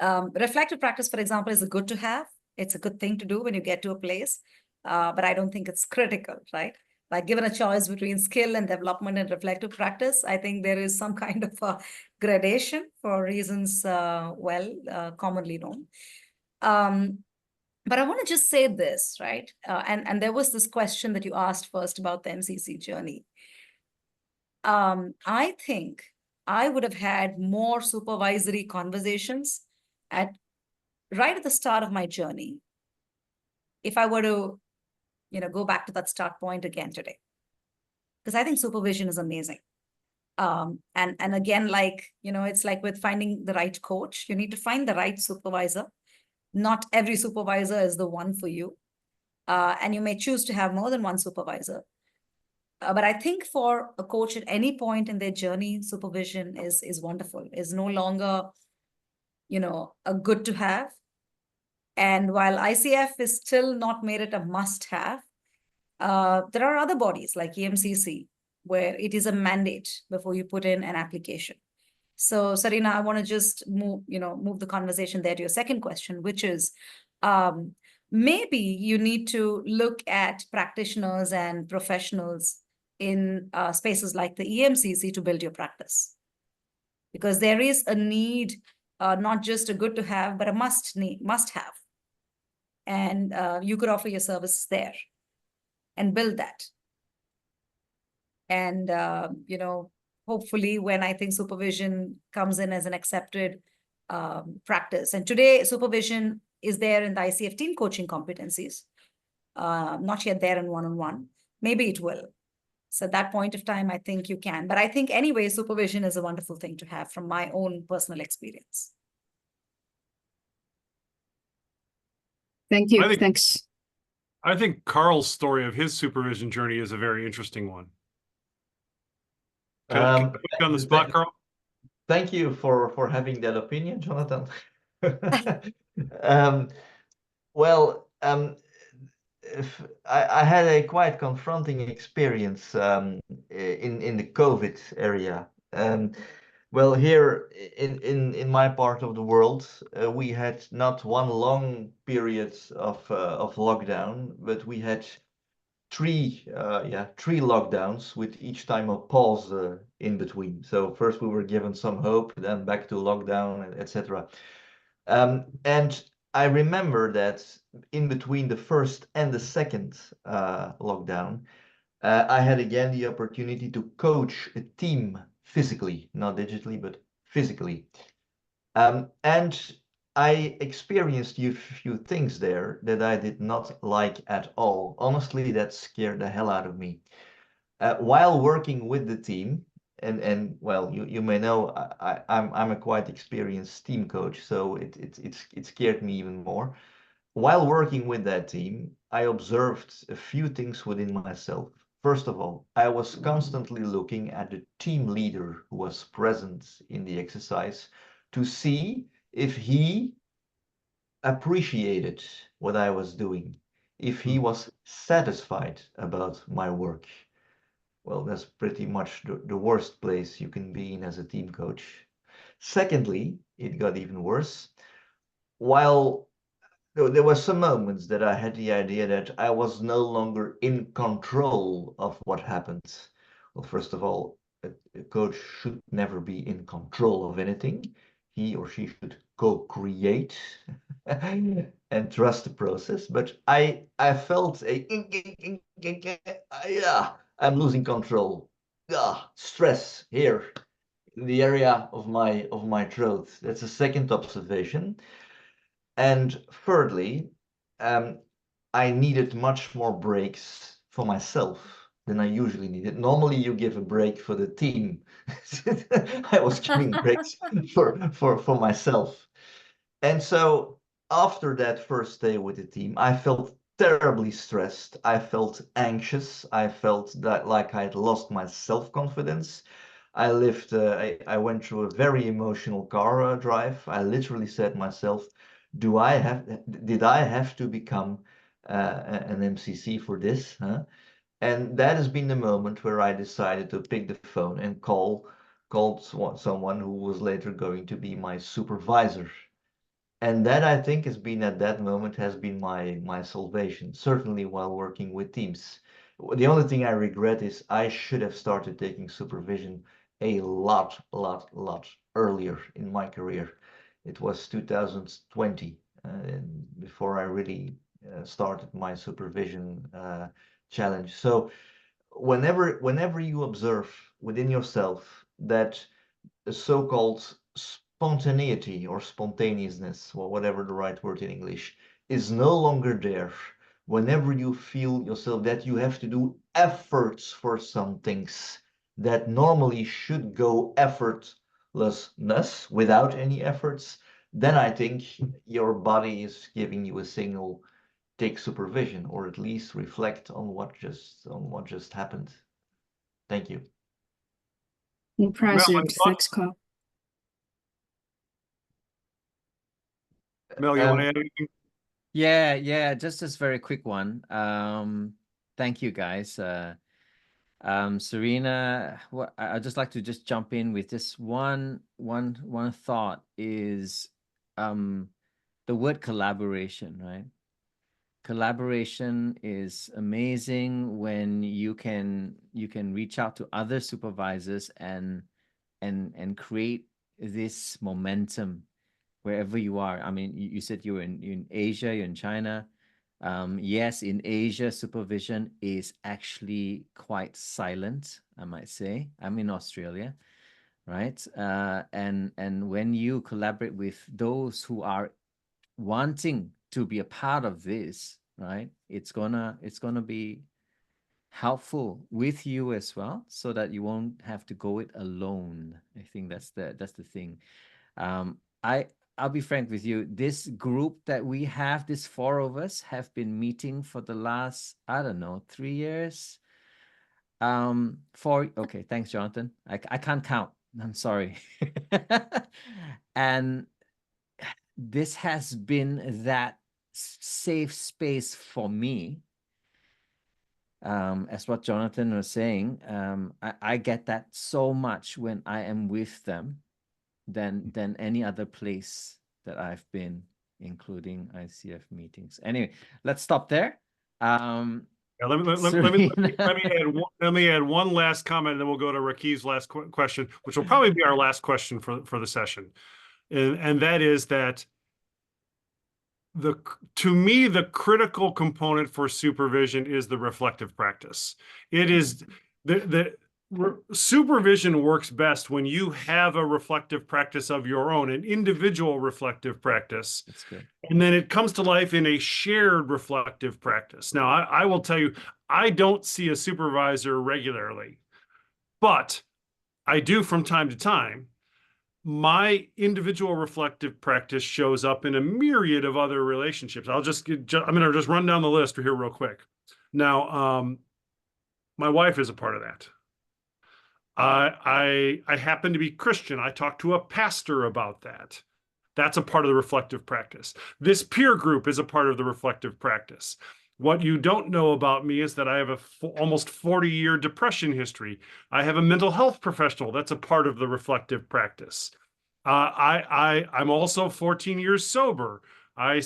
reflective practice, for example, is a good to have. It's a good thing to do when you get to a place, but I don't think it's critical, right? Like, given a choice between skill and development and reflective practice, I think there is some kind of a gradation for reasons commonly known. But I want to just say this, right? And there was this question that you asked first about the MCC journey. I think I would have had more supervisory conversations right at the start of my journey if I were to, you know, go back to that start point again today. Because I think supervision is amazing. And again, like, you know, it's like with finding the right coach, you need to find the right supervisor. Not every supervisor is the one for you. And you may choose to have more than one supervisor. But I think for a coach at any point in their journey, supervision is wonderful, is no longer, you know, a good to have. And while ICF is still not made it a must have, there are other bodies like EMCC where it is a mandate before you put in an application. So Sarina, I want to just move the conversation there to your second question, which is, maybe you need to look at practitioners and professionals in spaces like the EMCC to build your practice. Because there is a need, not just a good to have, but a must have. And you could offer your services there and build that. And, you know, hopefully when I think supervision comes in as an accepted practice. And today, supervision is there in the ICF team coaching competencies, not yet there in one-on-one. Maybe it will. So at that point of time, I think you can. But I think anyway, supervision is a wonderful thing to have from my own personal experience. Thank you. I think- Thanks. I think Karl's story of his supervision journey is a very interesting one. Can I put you on the spot, Karl? Thank you for having that opinion, Jonathan. I had a quite confronting experience in the COVID area. Well, here in my part of the world, we had not one long period of lockdown, but we had three lockdowns with each time a pause in between. So first we were given some hope, then back to lockdown, etc. And I remember that in between the first and the second lockdown, I had again the opportunity to coach a team physically, not digitally, but physically. And I experienced a few things there that I did not like at all. Honestly, that scared the hell out of me. While working with the team, and well, you may know I'm a quite experienced team coach, so it scared me even more. While working with that team, I observed a few things within myself. First of all, I was constantly looking at the team leader who was present in the exercise to see if he appreciated what I was doing, if he was satisfied about my work. Well, that's pretty much the worst place you can be in as a team coach. Secondly, it got even worse. While there were some moments that I had the idea that I was no longer in control of what happened. Well, first of all, a coach should never be in control of anything. He or she should co-create and trust the process. But I felt I'm losing control. Stress here in the area of my throat. That's a second observation. And thirdly, I needed much more breaks for myself than I usually needed. Normally, you give a break for the team. I was giving breaks for myself. And so after that first day with the team, I felt terribly stressed. I felt anxious. I felt that like I had lost my self-confidence. I went through a very emotional car drive. I literally said to myself, did I have to become an MCC for this? Huh? And that has been the moment where I decided to pick the phone and called someone who was later going to be my supervisor. And that, I think, has been at that moment has been my salvation, certainly while working with teams. The only thing I regret is I should have started taking supervision a lot earlier in my career. It was 2020 before I really started my supervision challenge. So whenever you observe within yourself that the so-called spontaneity or spontaneousness, or whatever the right word in English, is no longer there, whenever you feel yourself that you have to do efforts for some things that normally should go effortlessness without any efforts, then I think your body is giving you a signal, take supervision, or at least reflect on what just happened. Thank you. Impressive. Mel, Thanks, Karl. Mel, you want to add anything? Yeah, just this very quick one. Thank you guys. Serena, I'd just like to just jump in with just one thought is the word collaboration, right? Collaboration is amazing when you can reach out to other supervisors and create this momentum wherever you are. I mean, you said you're in Asia, you're in China. Yes, in Asia, supervision is actually quite silent, I might say. I'm in Australia, right? And when you collaborate with those who are wanting to be a part of this, right? It's gonna be helpful with you as well, so that you won't have to go it alone. I think that's the thing. I'll be frank with you. This group that we have, this 4 of us, have been meeting for the last, I don't know, 3 years. Okay, thanks, Jonathan. I can't count. I'm sorry. And this has been that safe space for me. As what Jonathan was saying, I get that so much when I am with them than any other place that I've been, including ICF meetings. Anyway, let's stop there. Yeah, let me add one last comment, and then we'll go to Rakib's last question, which will probably be our last question for the session, and that is that to me the critical component for supervision is the reflective practice. It is supervision works best when you have a reflective practice of your own, an individual reflective practice. That's good. And then it comes to life in a shared reflective practice. Now, I will tell you, I don't see a supervisor regularly, but I do from time to time. My individual reflective practice shows up in a myriad of other relationships. I'm going to just run down the list here real quick. Now, my wife is a part of that. I happen to be Christian. I talk to a pastor about that. That's a part of the reflective practice. This peer group is a part of the reflective practice. What you don't know about me is that I have almost 40-year depression history. I have a mental health professional. That's a part of the reflective practice. I'm also 14 years sober. I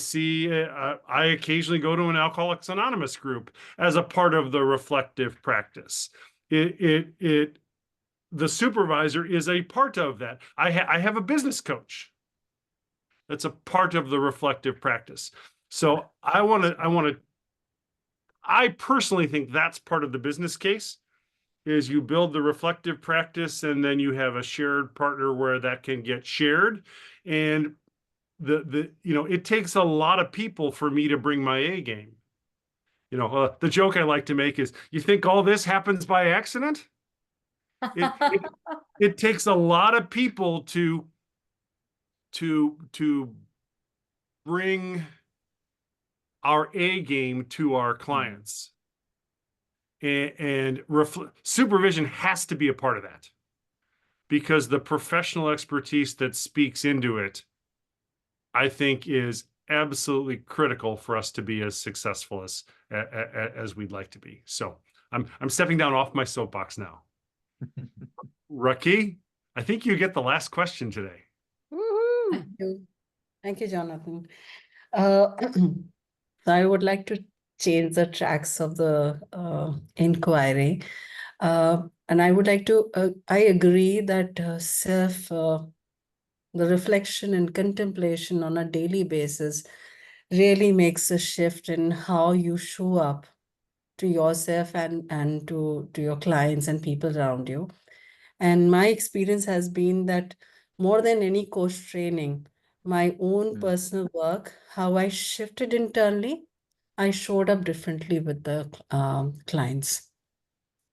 occasionally go to an Alcoholics Anonymous group as a part of the reflective practice. The supervisor is a part of that. I have a business coach. That's a part of the reflective practice. So I personally think that's part of the business case, is you build the reflective practice and then you have a shared partner where that can get shared. And it takes a lot of people for me to bring my A game. The joke I like to make is, you think all this happens by accident? It takes a lot of people to bring our A game to our clients. And supervision has to be a part of that, because the professional expertise that speaks into it, I think, is absolutely critical for us to be as successful as we'd like to be. So I'm stepping down off my soapbox now. Raki, I think you get the last question today. Thank you. Thank you, Jonathan. So I would like to change the tracks of the inquiry. And I would like to, I agree that the reflection and contemplation on a daily basis really makes a shift in how you show up to yourself and to your clients and people around you. And my experience has been that more than any coach training, my own personal work, how I shifted internally, I showed up differently with the clients.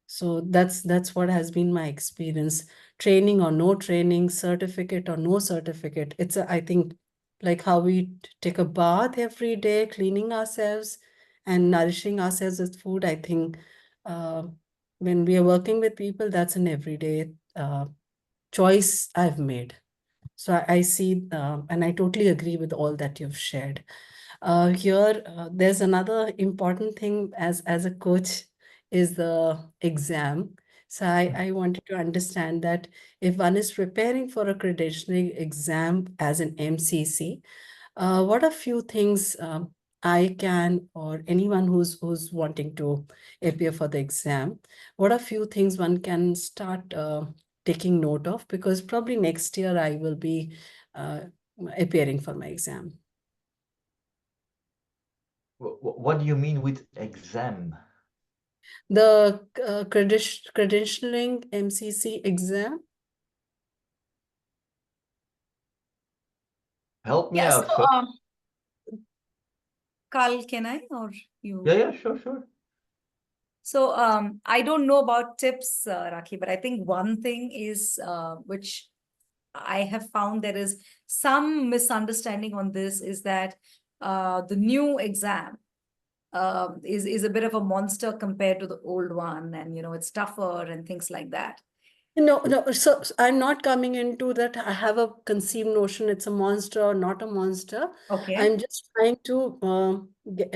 So that's what has been my experience. Training or no training, certificate or no certificate. It's I think like how we take a bath every day, cleaning ourselves and nourishing ourselves with food. I think when we are working with people, that's an everyday choice I've made. So I see, and I totally agree with all that you've shared. Here, there's another important thing as a coach is the exam. So I wanted to understand that if one is preparing for a credentialing exam as an MCC, what are few things I can, or anyone who's wanting to appear for the exam, what are few things one can start taking note of? Because probably next year I will be appearing for my exam. What do you mean with exam? The credentialing MCC exam. Help me Yeah, out, so folks. Karl, can I or you? Yeah, sure. So I don't know about tips, Raki, but I think one thing is which I have found there is some misunderstanding on this is that the new exam is a bit of a monster compared to the old one, and it's tougher and things like that. No, so I'm not coming into that. I have a conceived notion it's a monster or not a monster. Okay. I'm just trying to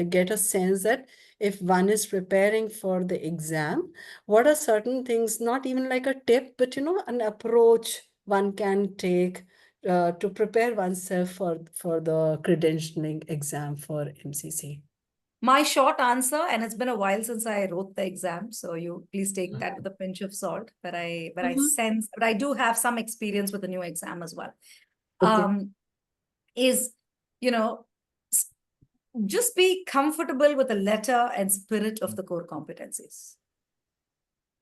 get a sense that if one is preparing for the exam, what are certain things, not even like a tip, but an approach one can take to prepare oneself for the credentialing exam for MCC. My short answer, and it's been a while since I wrote the exam, so you please take that with a pinch of salt. But I do have some experience with the new exam as well. Okay. Is just be comfortable with the letter and spirit of the core competencies.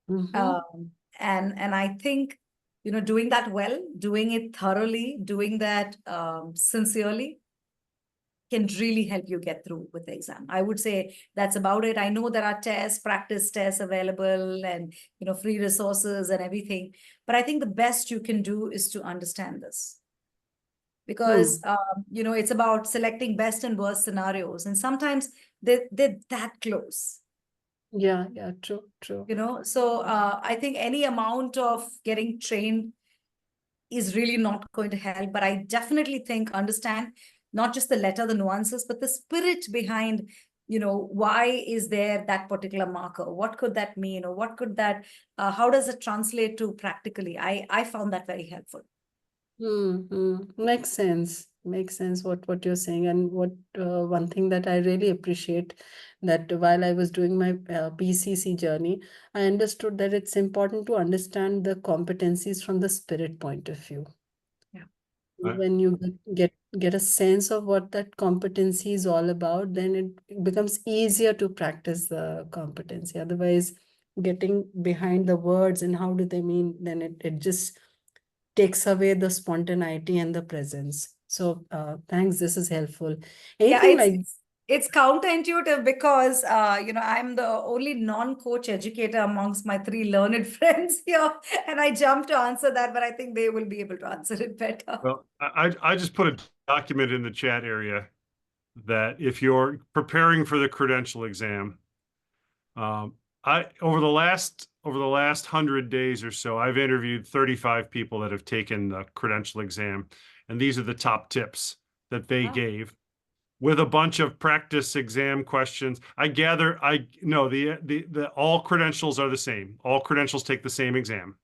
And I think doing that well, doing it thoroughly, doing that sincerely can really help you get through with the exam. I would say that's about it. I know there are tests, practice tests available, and free resources and everything, but I think the best you can do is to understand this, because it's about selecting best and worst scenarios, and sometimes they're that close. Yeah, true. So I think any amount of getting trained is really not going to help, but I definitely think understand not just the letter, the nuances, but the spirit behind, why is there that particular marker? What could that mean? Or what could that, how does it translate to practically? I found that very helpful. Makes sense what you're saying. And what one thing that I really appreciate, that while I was doing my PCC journey, I understood that it's important to understand the competencies from the spirit point of view. Yeah. When you get a sense of what that competency is all about, then it becomes easier to practice the competency. Otherwise, getting behind the words and how do they mean, then it just takes away the spontaneity and the presence. So thanks, this is helpful. Anything it's counterintuitive because I'm the only non-coach educator amongst my 3 learned friends here, and I jumped to answer that, but I think they will be able to answer it better. Well, I just put a document in the chat area that if you're preparing for the credential exam, over the last 100 days or so, I've interviewed 35 people that have taken the credential exam, and these are the top tips that they gave. with a bunch of practice exam questions. I gather, the all credentials are the same. All credentials take the same exam.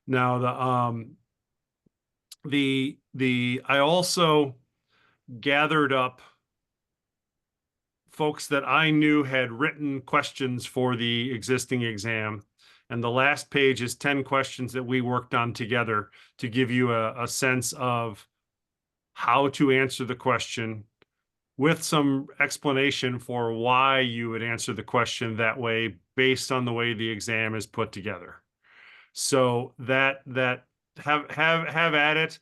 Now I also gathered up folks that I knew had written questions for the existing exam. And the last page is 10 questions that we worked on together to give you a sense of how to answer the question with some explanation for why you would answer the question that way based on the way the exam is put together. So have at it.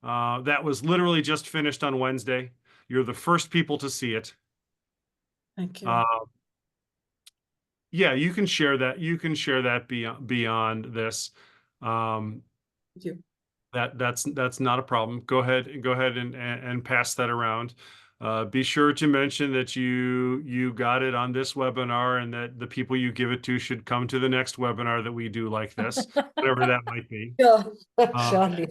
That was literally just finished on Wednesday. You're the first people to see it. Thank you. Yeah, you can share that. You can share that beyond this. Thank you. That's not a problem. Go ahead and pass that around. Be sure to mention that you got it on this webinar, and that the people you give it to should come to the next webinar that we do like this, whatever that might be. Sure, surely.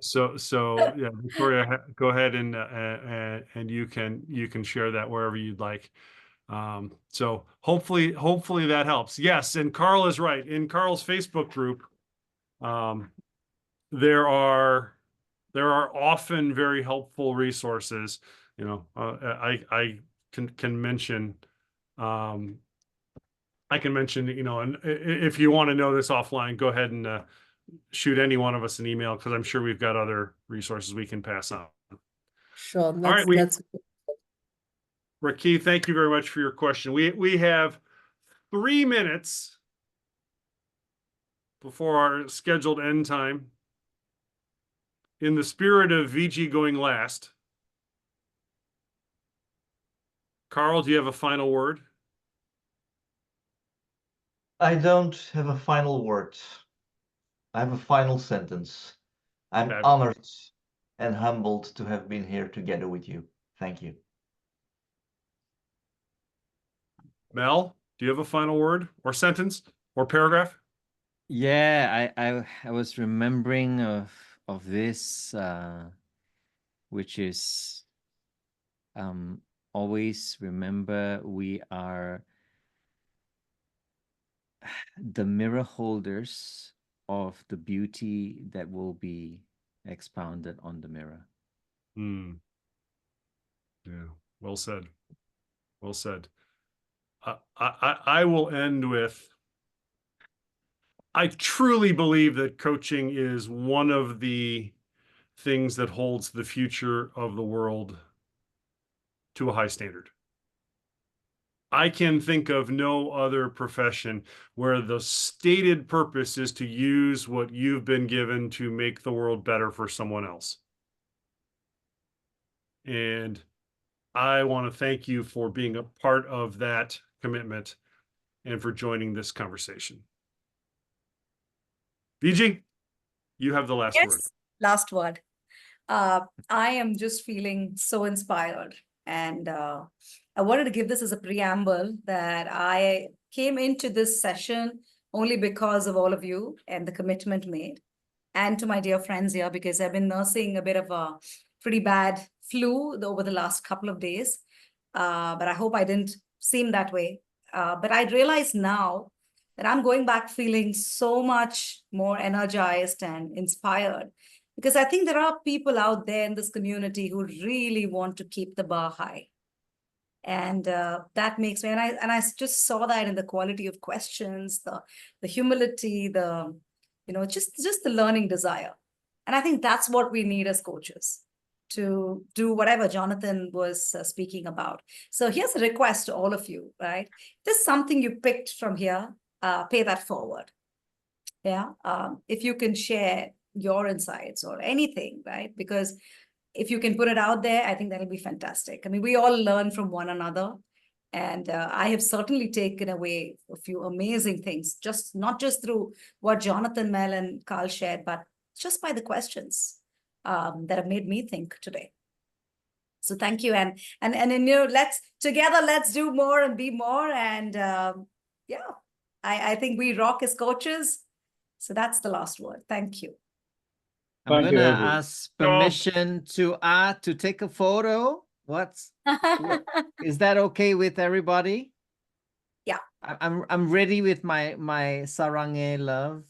So yeah, Victoria, go ahead and you can share that wherever you'd like. So hopefully that helps. Yes, and Karl is right. In Karl's Facebook group, there are often very helpful resources. You know, I can mention, you know, and if you want to know this offline, go ahead and shoot any one of us an email, because I'm sure we've got other resources we can pass on. Sure. All right, That's Raki, thank you very much for your question. We have 3 minutes before our scheduled end time. In the spirit of Viji going last, Karl, do you have a final word? I don't have a final word. I have a final sentence. I'm honored and humbled to have been here together with you. Thank you. Mel, do you have a final word or sentence or paragraph? Yeah, I was remembering of this, which is always remember we are the mirror holders of the beauty that will be expounded on the mirror. Yeah, well said. Well said. I will end with, I truly believe that coaching is one of the things that holds the future of the world to a high standard. I can think of no other profession where the stated purpose is to use what you've been given to make the world better for someone else. And I want to thank you for being a part of that commitment and for joining this conversation. Viji, you have the last word. Last word. I am just feeling so inspired, and I wanted to give this as a preamble that I came into this session only because of all of you and the commitment made, and to my dear friends here, because I've been nursing a bit of a pretty bad flu over the last couple of days, but I hope I didn't seem that way. But I realize now that I'm going back feeling so much more energized and inspired, because I think there are people out there in this community who really want to keep the bar high. And that makes me, and I just saw that in the quality of questions, the humility, just the learning desire. And I think that's what we need as coaches, to do whatever Jonathan was speaking about. So here's a request to all of you, right? If there's something you picked from here, pay that forward. Yeah. If you can share your insights or anything, right? Because if you can put it out there, I think that'll be fantastic. I mean, we all learn from one another. And I have certainly taken away a few amazing things, not just through what Jonathan, Mel, and Karl shared, but just by the questions that have made me think today. So thank you. And let's do more and be more. And yeah, I think we rock as coaches. So that's the last word. Thank you. I'm going to ask permission to take a photo. Is that okay with everybody? Yeah. I'm ready with my sarange love.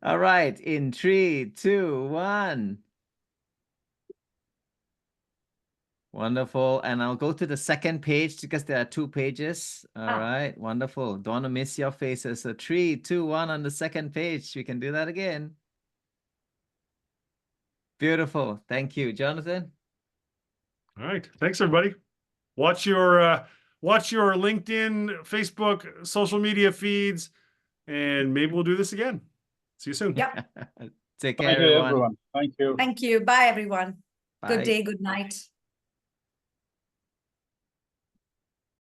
All right, in 3, 2, 1. Wonderful. And I'll go to the second page because there are 2 pages. All right, wonderful. Don't want to miss your faces. So 3, 2, 1 on the second page. We can do that again. Beautiful. Thank you, Jonathan. All right. Thanks, everybody. Watch your LinkedIn, Facebook, social media feeds, and maybe we'll do this again. See you soon. Yeah. Take care, Thank you, everyone. everyone. Thank you. Thank you. Bye, everyone. Bye. Good day, good night.